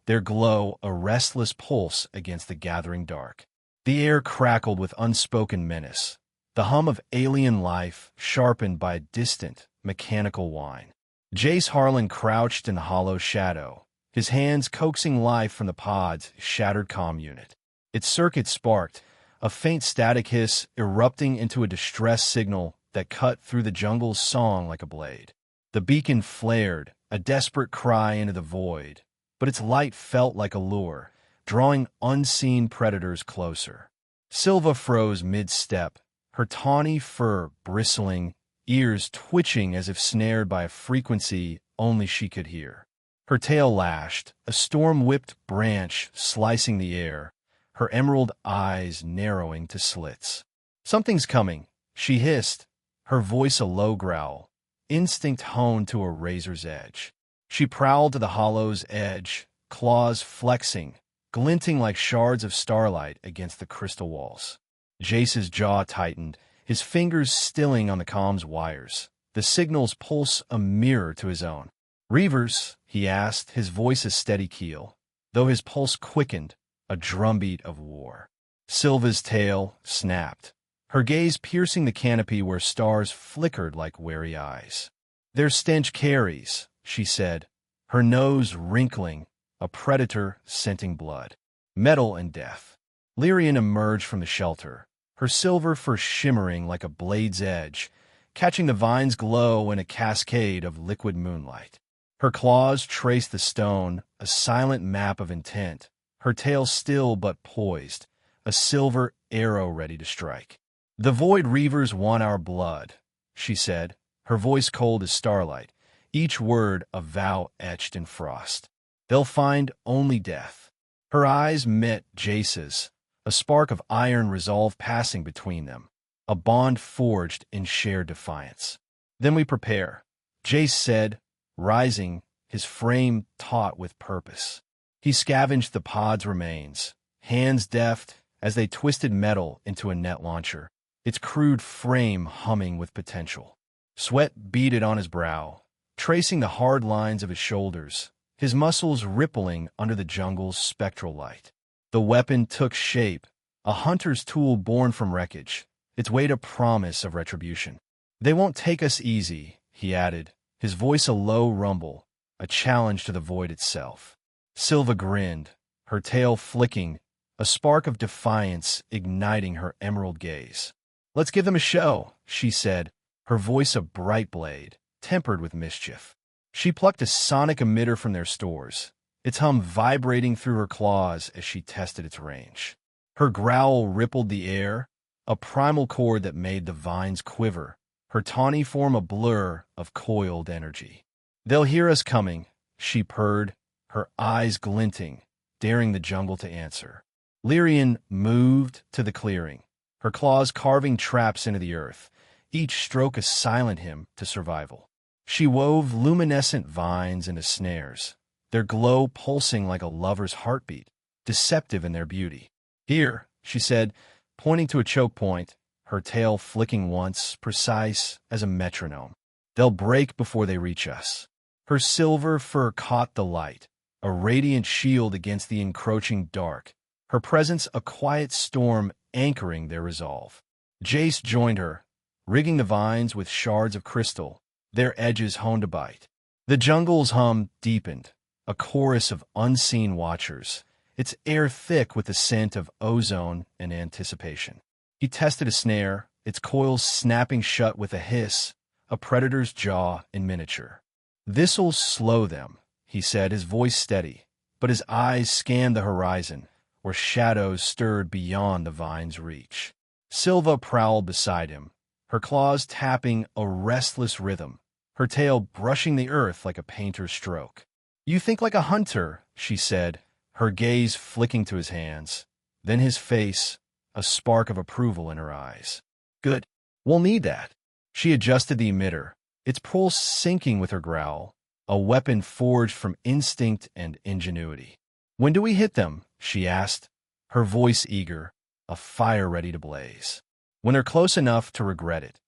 Speaker 1: their glow a restless pulse against the gathering dark. The air crackled with unspoken menace, the hum of alien life sharpened by a distant, mechanical whine. Jace Harlan crouched in the hollow shadow, his hands coaxing life from the pod's shattered comm unit. Its circuit sparked, a faint static hiss erupting into a distress signal that cut through the jungle's song like a blade. The beacon flared, a desperate cry into the void, but its light felt like a lure, drawing unseen predators closer. Sylva froze mid-step, her tawny fur bristling, ears twitching as if snared by a frequency only she could hear. Her tail lashed, a storm-whipped branch slicing the air, her emerald eyes narrowing to slits. "Something's coming," she hissed, her voice a low growl, instinct honed to a razor's edge. She prowled to the hollow's edge, claws flexing, glinting like shards of starlight against the crystal walls. Jace's jaw tightened, his fingers stilling on the comm's wires, the signal's pulse a mirror to his own. "Reavers?" he asked, his voice a steady keel, though his pulse quickened, a drumbeat of war. Sylva's tail snapped, her gaze piercing the canopy where stars flickered like wary eyes. "Their stench carries," she said, her nose wrinkling, a predator scenting blood, metal and death. Lirien emerged from the shelter, her silver fur shimmering like a blade's edge, catching the vine's glow in a cascade of liquid moonlight. Her claws traced the stone, a silent map of intent, her tail still but poised, a silver arrow ready to strike. "The Void Reavers want our blood," she said, her voice cold as starlight, each word a vow etched in frost. "They'll find only death." Her eyes met Jace's, a spark of iron resolve passing between them, a bond forged in shared defiance. "Then we prepare," Jace said, rising, his frame taut with purpose. He scavenged the pod's remains, hands deft as they twisted metal into a net launcher, its crude frame humming with potential. Sweat beaded on his brow, tracing the hard lines of his shoulders, his muscles rippling under the jungle's spectral light. The weapon took shape, a hunter's tool born from wreckage, its weight a promise of retribution. "They won't take us easy," he added, his voice a low rumble, a challenge to the void itself. Sylva grinned, her tail flicking, a spark of defiance igniting her emerald gaze. "Let's give them a show," she said, her voice a bright blade, tempered with mischief. She plucked a sonic emitter from their stores, its hum vibrating through her claws as she tested its range. Her growl rippled the air, a primal chord that made the vines quiver, her tawny form a blur of coiled energy. "They'll hear us coming," she purred, her eyes glinting, daring the jungle to answer. Lirien moved to the clearing, her claws carving traps into the earth, each stroke a silent hymn to survival. She wove luminescent vines into snares, their glow pulsing like a lover's heartbeat, deceptive in their beauty. "Here," she said, pointing to a choke point, her tail flicking once, precise as a metronome. "They'll break before they reach us." Her silver fur caught the light, a radiant shield against the encroaching dark, her presence a quiet storm anchoring their resolve. Jace joined her, rigging the vines with shards of crystal, their edges honed to bite. The jungle's hum deepened, a chorus of unseen watchers, its air thick with the scent of ozone and anticipation. He tested a snare, its coils snapping shut with a hiss, a predator's jaw in miniature. "This'll slow them," he said, his voice steady, but his eyes scanned the horizon, where shadows stirred beyond the vine's reach. Sylva prowled beside him, her claws tapping a restless rhythm, her tail brushing the earth like a painter's stroke. "You think like a hunter," she said, her gaze flicking to his hands, then his face, a spark of approval in her eyes. "Good. We'll need that." She adjusted the emitter, its pulse syncing with her growl, a weapon forged from instinct and ingenuity. "When do we hit them?" she asked, her voice eager, a fire ready to blaze. "When they're close enough to regret it,"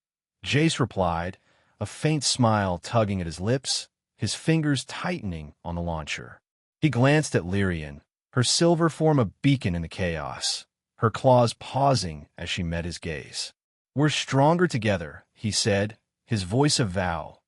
Speaker 1: Jace replied, a faint smile tugging at his lips, his fingers tightening on the launcher. He glanced at Lirien, her silver form a beacon in the chaos, her claws pausing as she met his gaze. "We're stronger together," he said, his voice a vow,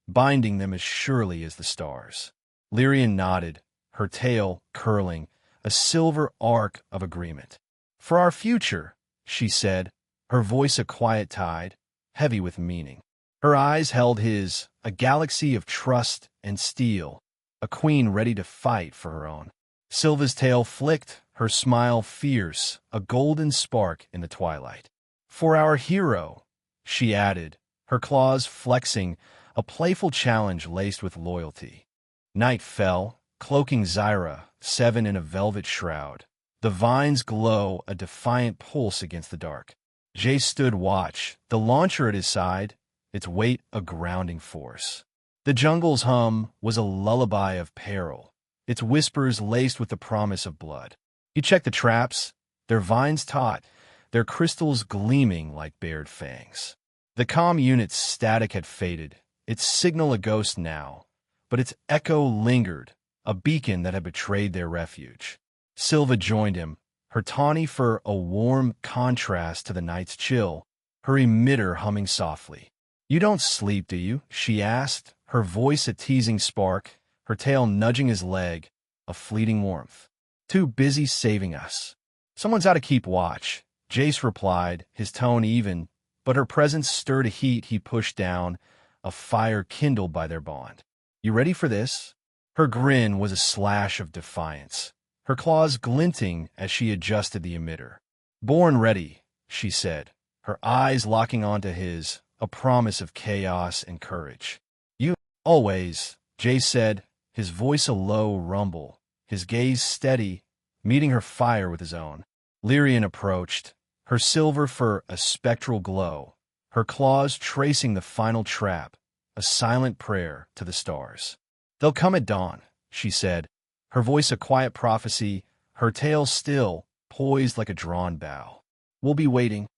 Speaker 1: binding them as surely as the stars. Lirien nodded, her tail curling, a silver arc of agreement. "For our future," she said, her voice a quiet tide, heavy with meaning. Her eyes held his, a galaxy of trust and steel, a queen ready to fight for her own. Sylva's tail flicked, her smile fierce, a golden spark in the twilight. "For our hero," she added, her claws flexing, a playful challenge laced with loyalty. Night fell, cloaking Zyra, 7 in a velvet shroud. The vines glow, a defiant pulse against the dark. Jace stood watch, the launcher at his side, its weight a grounding force. The jungle's hum was a lullaby of peril, its whispers laced with the promise of blood. He checked the traps, their vines taut, their crystals gleaming like bared fangs. The comm unit's static had faded, its signal a ghost now, but its echo lingered, a beacon that had betrayed their refuge. Sylva joined him, her tawny fur a warm contrast to the night's chill, her emitter humming softly. "You don't sleep, do you?" she asked, her voice a teasing spark, her tail nudging his leg, a fleeting warmth. "Too busy saving us." "Someone's out to keep watch," Jace replied, his tone even, but her presence stirred a heat he pushed down, a fire kindled by their bond. "You ready for this?" Her grin was a slash of defiance, her claws glinting as she adjusted the emitter. "Born ready," she said, her eyes locking onto his, a promise of chaos and courage. "You, always," Jace said, his voice a low rumble, his gaze steady, meeting her fire with his own. Lirien approached, her silver fur a spectral glow, her claws tracing the final trap, a silent prayer to the stars. "They'll come at dawn," she said, her voice a quiet prophecy, her tail still, poised like a drawn bow. "We'll be waiting."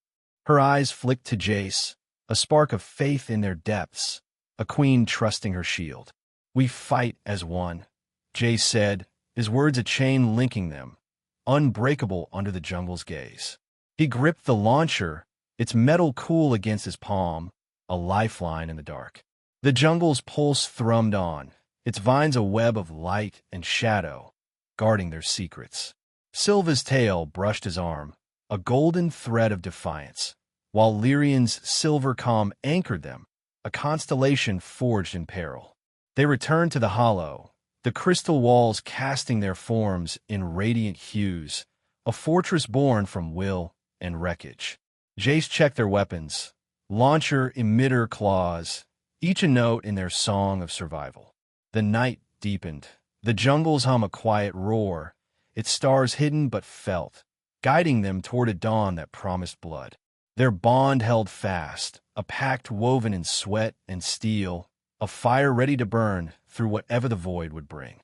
Speaker 1: Her eyes flicked to Jace, a spark of faith in their depths, a queen trusting her shield. "We fight as one," Jace said, his words a chain linking them, unbreakable under the jungle's gaze. He gripped the launcher, its metal cool against his palm, a lifeline in the dark. The jungle's pulse thrummed on, its vines a web of light and shadow, guarding their secrets. Sylva's tail brushed his arm, a golden thread of defiance, while Lirien's silver calm anchored them, a constellation forged in peril. They returned to the hollow, the crystal walls casting their forms in radiant hues, a fortress born from will and wreckage. Jace checked their weapons, launcher, emitter, claws, each a note in their song of survival. The night deepened, the jungle's hum a quiet roar, its stars hidden but felt, guiding them toward a dawn that promised blood. Their bond held fast, a pact woven in sweat and steel, a fire ready to burn through whatever the void would bring.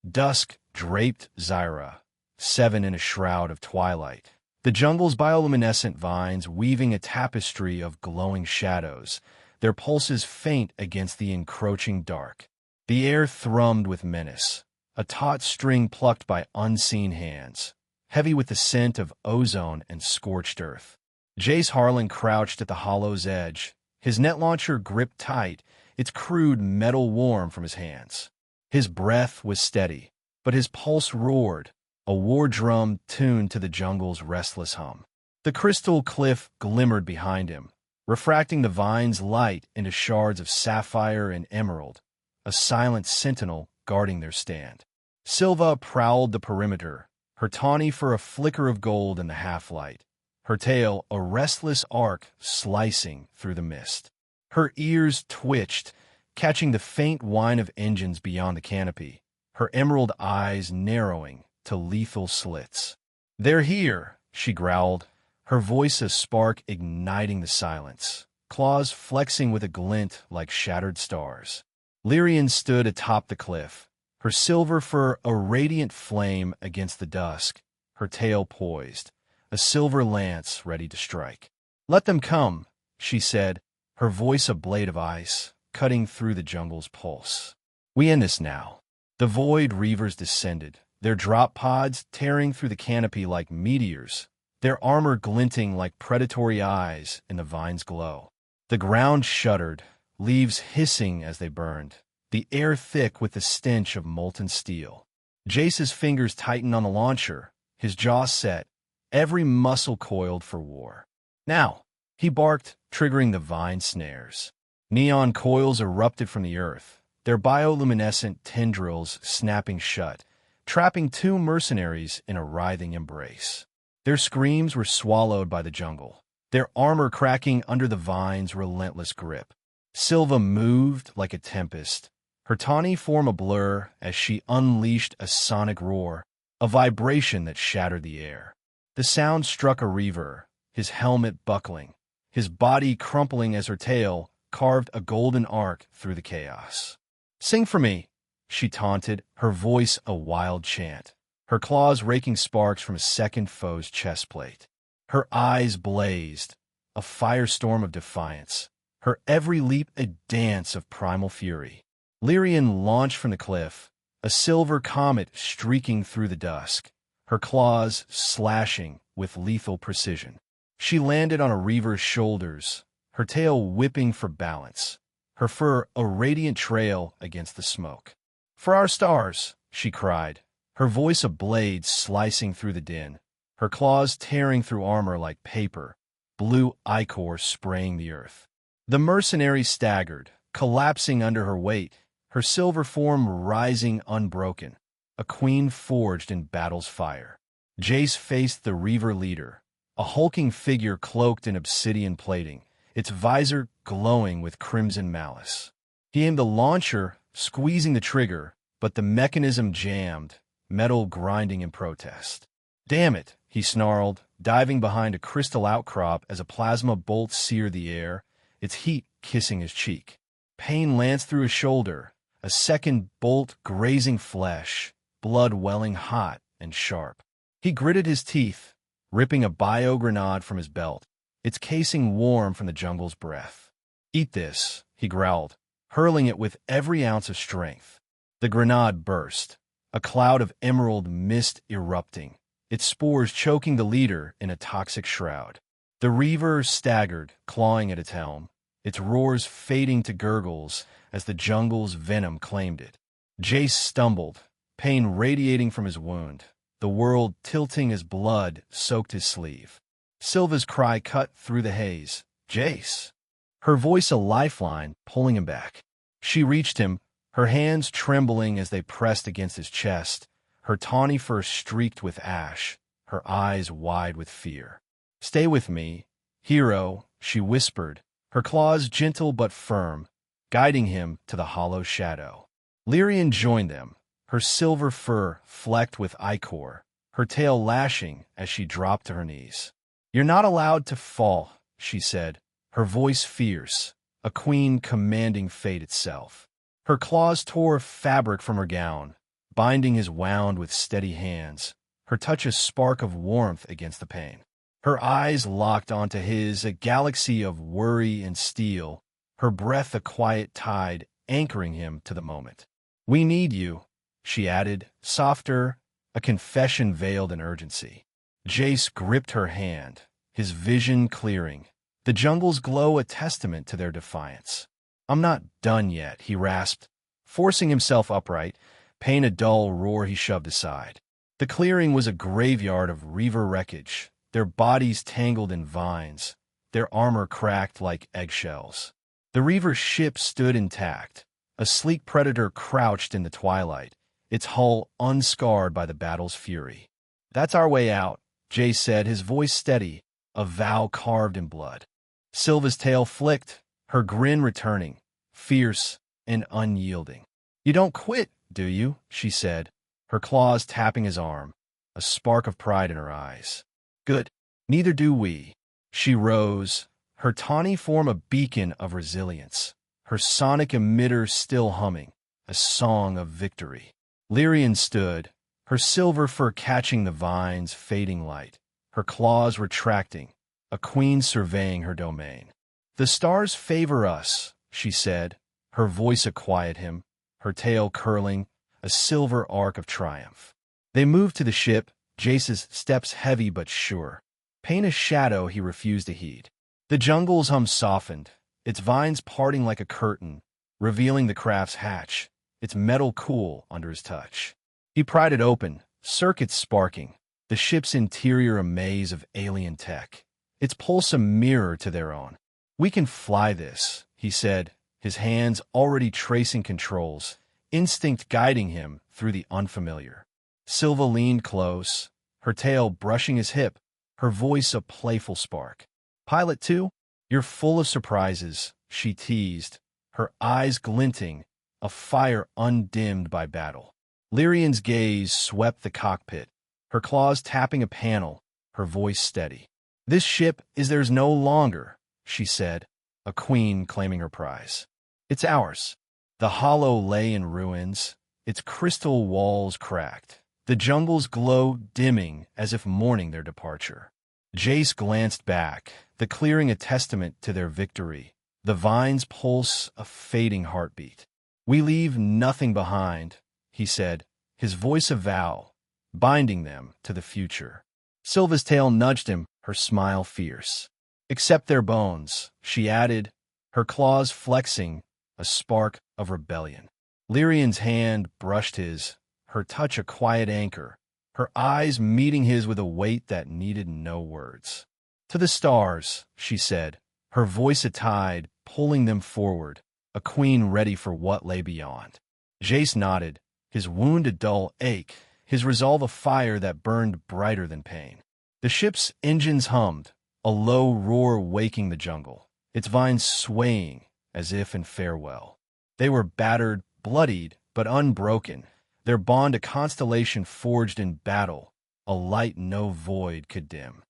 Speaker 1: Dusk draped Zyra, 7 in a shroud of twilight, the jungle's bioluminescent vines weaving a tapestry of glowing shadows, their pulses faint against the encroaching dark. The air thrummed with menace, a taut string plucked by unseen hands, heavy with the scent of ozone and scorched earth. Jace Harlan crouched at the hollow's edge, his net launcher gripped tight, its crude metal warm from his hands. His breath was steady, but his pulse roared, a war drum tuned to the jungle's restless hum. The crystal cliff glimmered behind him, refracting the vine's light into shards of sapphire and emerald, a silent sentinel guarding their stand. Sylva prowled the perimeter, her tawny fur a flicker of gold in the half-light, her tail a restless arc slicing through the mist. Her ears twitched, catching the faint whine of engines beyond the canopy, her emerald eyes narrowing to lethal slits. "They're here," she growled, her voice a spark igniting the silence, claws flexing with a glint like shattered stars. Lirien stood atop the cliff, her silver fur a radiant flame against the dusk, her tail poised, a silver lance ready to strike. "Let them come," she said, her voice a blade of ice, cutting through the jungle's pulse. "We end this now." The void reavers descended, their drop pods tearing through the canopy like meteors, their armor glinting like predatory eyes in the vine's glow. The ground shuddered, leaves hissing as they burned, the air thick with the stench of molten steel. Jace's fingers tightened on the launcher, his jaw set, every muscle coiled for war. "Now!" he barked, triggering the vine snares. Neon coils erupted from the earth, their bioluminescent tendrils snapping shut, trapping two mercenaries in a writhing embrace. Their screams were swallowed by the jungle, their armor cracking under the vine's relentless grip. Sylva moved like a tempest, her tawny form a blur as she unleashed a sonic roar, a vibration that shattered the air. The sound struck a reaver, his helmet buckling, his body crumpling as her tail carved a golden arc through the chaos. "Sing for me," she taunted, her voice a wild chant, her claws raking sparks from a second foe's chest plate. Her eyes blazed, a firestorm of defiance, her every leap a dance of primal fury. Lirien launched from the cliff, a silver comet streaking through the dusk, her claws slashing with lethal precision. She landed on a reaver's shoulders, her tail whipping for balance, her fur a radiant trail against the smoke. "For our stars," she cried, her voice a blade slicing through the din, her claws tearing through armor like paper, blue ichor spraying the earth. The mercenary staggered, collapsing under her weight, her silver form rising unbroken, a queen forged in battle's fire. Jace faced the reaver leader, a hulking figure cloaked in obsidian plating, its visor glowing with crimson malice. He aimed the launcher, squeezing the trigger, but the mechanism jammed, metal grinding in protest. "Damn it," he snarled, diving behind a crystal outcrop as a plasma bolt seared the air, its heat kissing his cheek. Pain lanced through his shoulder, a second bolt grazing flesh, blood welling hot and sharp. He gritted his teeth, ripping a bio-grenade from his belt, its casing warm from the jungle's breath. "Eat this," he growled, hurling it with every ounce of strength. The grenade burst, a cloud of emerald mist erupting, its spores choking the leader in a toxic shroud. The reaver staggered, clawing at its helm, its roars fading to gurgles as the jungle's venom claimed it. Jace stumbled, pain radiating from his wound, the world tilting as blood soaked his sleeve. Sylva's cry cut through the haze. "Jace!" Her voice a lifeline, pulling him back. She reached him, her hands trembling as they pressed against his chest, her tawny fur streaked with ash, her eyes wide with fear. "Stay with me, hero," she whispered, her claws gentle but firm, guiding him to the hollow shadow. Lirien joined them, her silver fur flecked with ichor, her tail lashing as she dropped to her knees. "You're not allowed to fall," she said, her voice fierce, a queen commanding fate itself. Her claws tore fabric from her gown, binding his wound with steady hands, her touch a spark of warmth against the pain. Her eyes locked onto his, a galaxy of worry and steel, her breath a quiet tide anchoring him to the moment. "We need you," she added, softer, a confession veiled in urgency. Jace gripped her hand, his vision clearing, the jungle's glow a testament to their defiance. "I'm not done yet," he rasped, forcing himself upright, pain a dull roar he shoved aside. The clearing was a graveyard of reaver wreckage, their bodies tangled in vines, their armor cracked like eggshells. The reaver ship stood intact, a sleek predator crouched in the twilight, its hull unscarred by the battle's fury. That's our way out, Jace said, his voice steady, a vow carved in blood. Sylva's tail flicked, her grin returning, fierce and unyielding. You don't quit, do you? She said, her claws tapping his arm, a spark of pride in her eyes. Good. Neither do we. She rose, her tawny form a beacon of resilience, her sonic emitter still humming, a song of victory. Lirien stood, her silver fur catching the vine's fading light, her claws retracting, a queen surveying her domain. The stars favor us, she said, her voice a quiet him, her tail curling, a silver arc of triumph. They moved to the ship, Jace's steps heavy but sure. Paint a shadow he refused to heed. The jungle's hum softened, its vines parting like a curtain, revealing the craft's hatch, its metal cool under his touch. He pried it open, circuits sparking, the ship's interior a maze of alien tech, its pulse a mirror to their own. We can fly this, he said, his hands already tracing controls, instinct guiding him through the unfamiliar. Sylva leaned close, her tail brushing his hip, her voice a playful spark. Pilot too? You're full of surprises, she teased, her eyes glinting, a fire undimmed by battle. Lirien's gaze swept the cockpit, her claws tapping a panel, her voice steady. This ship is theirs no longer, she said, a queen claiming her prize. It's ours. The hollow lay in ruins, its crystal walls cracked, the jungle's glow dimming as if mourning their departure. Jace glanced back, the clearing a testament to their victory, the vine's pulse a fading heartbeat. We leave nothing behind, he said, his voice a vow, binding them to the future. Sylva's tail nudged him, her smile fierce. Except their bones, she added, her claws flexing, a spark of rebellion. Lirien's hand brushed his, her touch a quiet anchor, her eyes meeting his with a weight that needed no words. To the stars, she said, her voice a tide, pulling them forward, a queen ready for what lay beyond. Jace nodded, his wound a dull ache, his resolve a fire that burned brighter than pain. The ship's engines hummed, a low roar waking the jungle, its vines swaying as if in farewell. They were battered, bloodied, but unbroken, their bond a constellation forged in battle, a light no void could dim.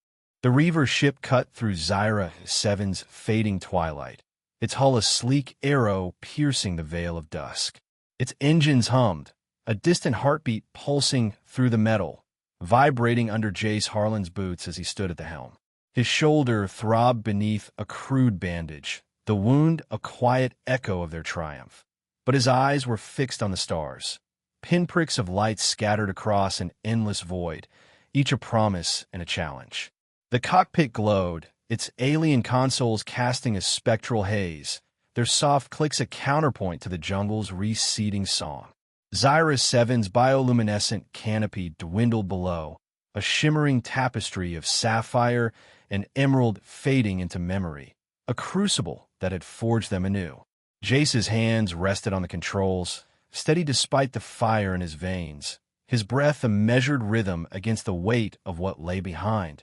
Speaker 1: The Reaver ship cut through Zyra 7's fading twilight, its hull a sleek arrow piercing the veil of dusk. Its engines hummed, a distant heartbeat pulsing through the metal, vibrating under Jace Harlan's boots as he stood at the helm. His shoulder throbbed beneath a crude bandage, the wound a quiet echo of their triumph. But his eyes were fixed on the stars, pinpricks of light scattered across an endless void, each a promise and a challenge. The cockpit glowed, its alien consoles casting a spectral haze, their soft clicks a counterpoint to the jungle's receding song. Zyra 7's bioluminescent canopy dwindled below, a shimmering tapestry of sapphire and emerald fading into memory, a crucible that had forged them anew. Jace's hands rested on the controls, steady despite the fire in his veins, his breath a measured rhythm against the weight of what lay behind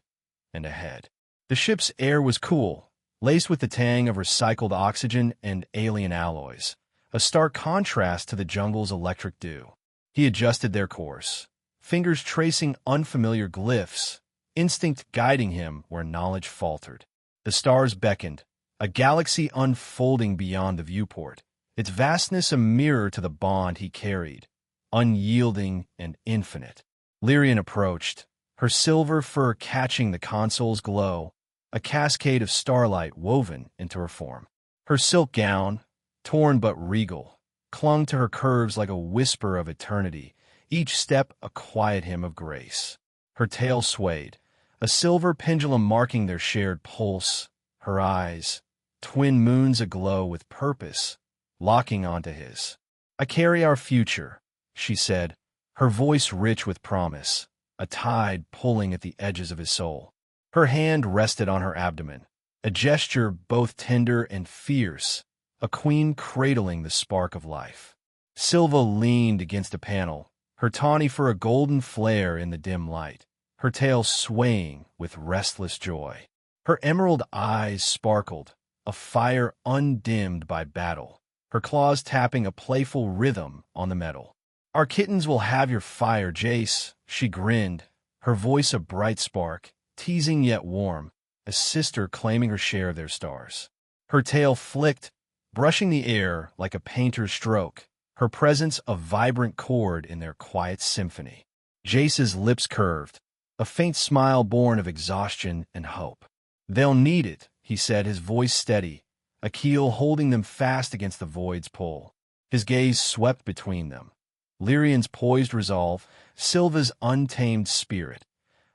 Speaker 1: and ahead. The ship's air was cool, laced with the tang of recycled oxygen and alien alloys, a stark contrast to the jungle's electric dew. He adjusted their course, fingers tracing unfamiliar glyphs, instinct guiding him where knowledge faltered. The stars beckoned, a galaxy unfolding beyond the viewport, its vastness a mirror to the bond he carried, unyielding and infinite. Lirien approached, her silver fur catching the console's glow, a cascade of starlight woven into her form. Her silk gown, torn but regal, clung to her curves like a whisper of eternity, each step a quiet hymn of grace. Her tail swayed, a silver pendulum marking their shared pulse, her eyes, twin moons aglow with purpose, locking onto his. I carry our future, she said, her voice rich with promise, a tide pulling at the edges of his soul. Her hand rested on her abdomen, a gesture both tender and fierce, a queen cradling the spark of life. Sylva leaned against a panel, her tawny for a golden flare in the dim light, her tail swaying with restless joy. Her emerald eyes sparkled, a fire undimmed by battle, her claws tapping a playful rhythm on the metal. "Our kittens will have your fire, Jace," she grinned, her voice a bright spark, teasing yet warm, a sister claiming her share of their stars. Her tail flicked, brushing the air like a painter's stroke, her presence a vibrant chord in their quiet symphony. Jace's lips curved, a faint smile born of exhaustion and hope. "They'll need it," he said, his voice steady, a keel holding them fast against the void's pull. His gaze swept between them. Lirien's poised resolve, Sylva's untamed spirit,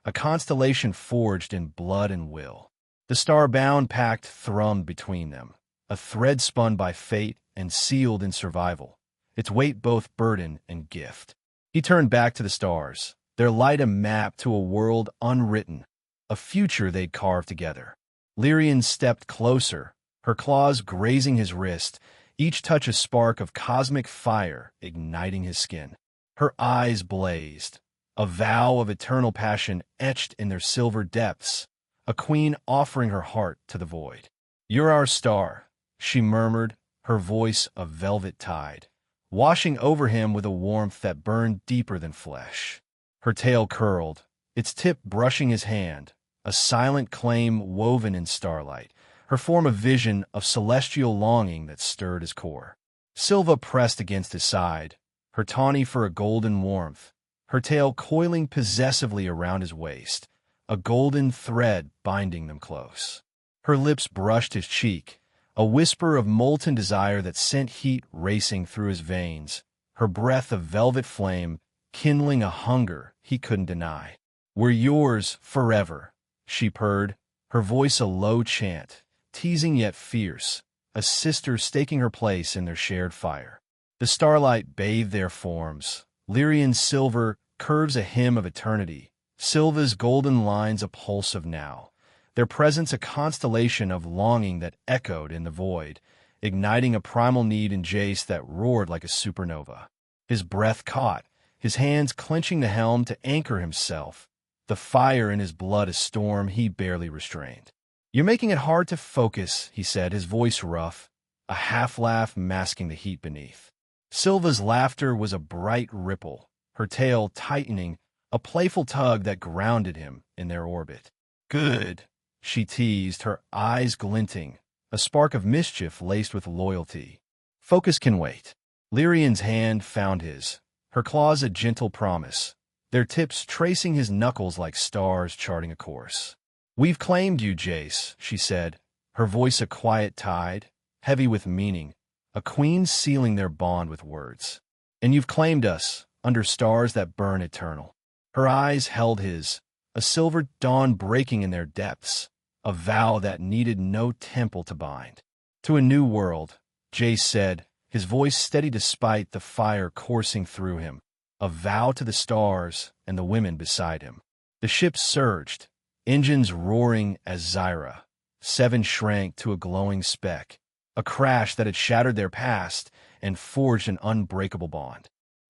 Speaker 1: a constellation forged in blood and will. The star-bound pact thrummed between them, a thread spun by fate and sealed in survival, its weight both burden and gift. He turned back to the stars, their light a map to a world unwritten, a future they'd carved together. Lirien stepped closer, her claws grazing his wrist, each touch a spark of cosmic fire igniting his skin. Her eyes blazed, a vow of eternal passion etched in their silver depths, a queen offering her heart to the void. "You're our star," she murmured, her voice a velvet tide, washing over him with a warmth that burned deeper than flesh. Her tail curled, its tip brushing his hand, a silent claim woven in starlight, her form a vision of celestial longing that stirred his core. Sylva pressed against his side, her tawny for a golden warmth, her tail coiling possessively around his waist, a golden thread binding them close. Her lips brushed his cheek, a whisper of molten desire that sent heat racing through his veins, her breath of velvet flame kindling a hunger he couldn't deny. "We're yours forever," she purred, her voice a low chant, teasing yet fierce, a sister staking her place in their shared fire. The starlight bathed their forms, Lirien's silver curves a hymn of eternity, Sylva's golden lines a pulse of now, their presence a constellation of longing that echoed in the void, igniting a primal need in Jace that roared like a supernova. His breath caught, his hands clenching the helm to anchor himself, the fire in his blood a storm he barely restrained. "You're making it hard to focus," he said, his voice rough, a half-laugh masking the heat beneath. Sylva's laughter was a bright ripple, her tail tightening, a playful tug that grounded him in their orbit. "Good," she teased, her eyes glinting, a spark of mischief laced with loyalty. "Focus can wait." Lirien's hand found his, her claws a gentle promise, their tips tracing his knuckles like stars charting a course. "We've claimed you, Jace," she said, her voice a quiet tide, heavy with meaning, a queen sealing their bond with words. "And you've claimed us, under stars that burn eternal." Her eyes held his, a silver dawn breaking in their depths, a vow that needed no temple to bind. "To a new world," Jace said, his voice steady despite the fire coursing through him, a vow to the stars and the women beside him. The ship surged, engines roaring as Zyra. Seven shrank to a glowing speck, a crash that had shattered their past and forged an unbreakable bond.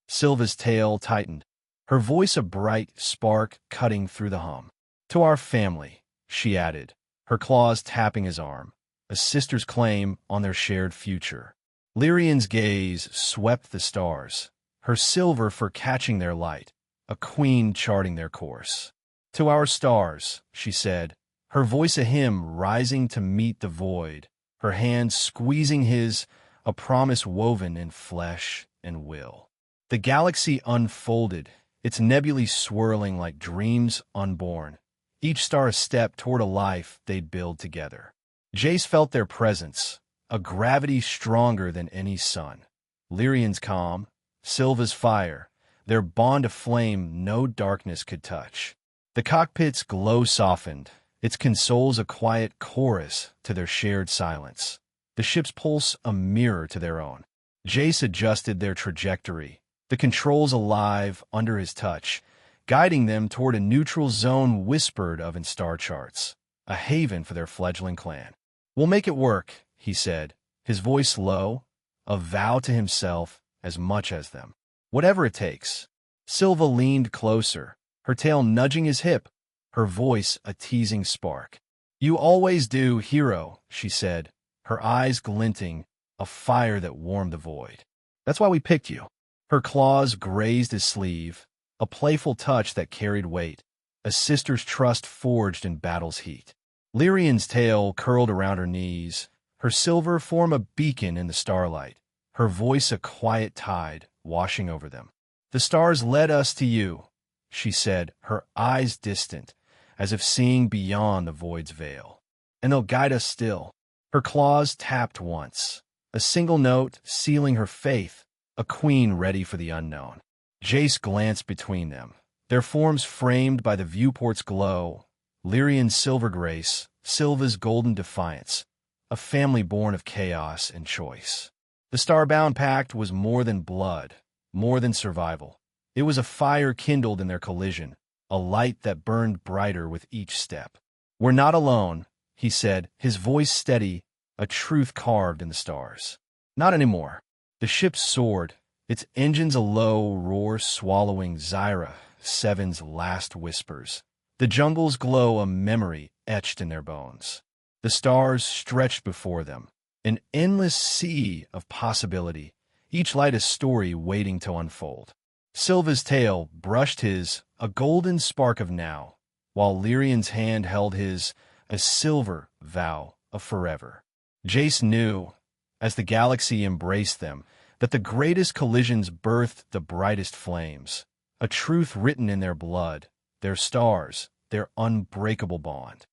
Speaker 1: Sylva's tail tightened, her voice a bright spark cutting through the hum. "To our family," she added, her claws tapping his arm, a sister's claim on their shared future. Lirien's gaze swept the stars, her silver for catching their light, a queen charting their course. "To our stars," she said, her voice a hymn rising to meet the void, her hand squeezing his, a promise woven in flesh and will. The galaxy unfolded, its nebulae swirling like dreams unborn, each star a step toward a life they'd build together. Jace felt their presence, a gravity stronger than any sun. Lirien's calm, Sylva's fire, their bond of flame no darkness could touch. The cockpit's glow softened, its consoles a quiet chorus to their shared silence, the ship's pulse a mirror to their own. Jace adjusted their trajectory, the controls alive under his touch, guiding them toward a neutral zone whispered of in star charts, a haven for their fledgling clan. "We'll make it work," he said, his voice low, a vow to himself as much as them. "Whatever it takes." Sylva leaned closer, her tail nudging his hip, her voice a teasing spark. "You always do, hero," she said, her eyes glinting, a fire that warmed the void. "That's why we picked you." Her claws grazed his sleeve, a playful touch that carried weight, a sister's trust forged in battle's heat. Lyrien's tail curled around her knees, her silver form a beacon in the starlight, her voice a quiet tide washing over them. "The stars led us to you," she said, her eyes distant, as if seeing beyond the void's veil. "And they'll guide us still." Her claws tapped once, a single note sealing her faith, a queen ready for the unknown. Jace glanced between them, their forms framed by the viewport's glow, Lyrien's silver grace, Sylva's golden defiance, a family born of chaos and choice. The starbound pact was more than blood, more than survival. It was a fire kindled in their collision, a light that burned brighter with each step. "We're not alone," he said, his voice steady, a truth carved in the stars. "Not anymore." The ship soared, its engines a low roar swallowing Zyra, Seven's last whispers. The jungle's glow a memory etched in their bones. The stars stretched before them, an endless sea of possibility, each light a story waiting to unfold. Sylva's tail brushed his, a golden spark of now, while Lyrien's hand held his, a silver vow of forever. Jace knew, as the galaxy embraced them, that the greatest collisions birthed the brightest flames, a truth written in their blood, their stars, their unbreakable bond.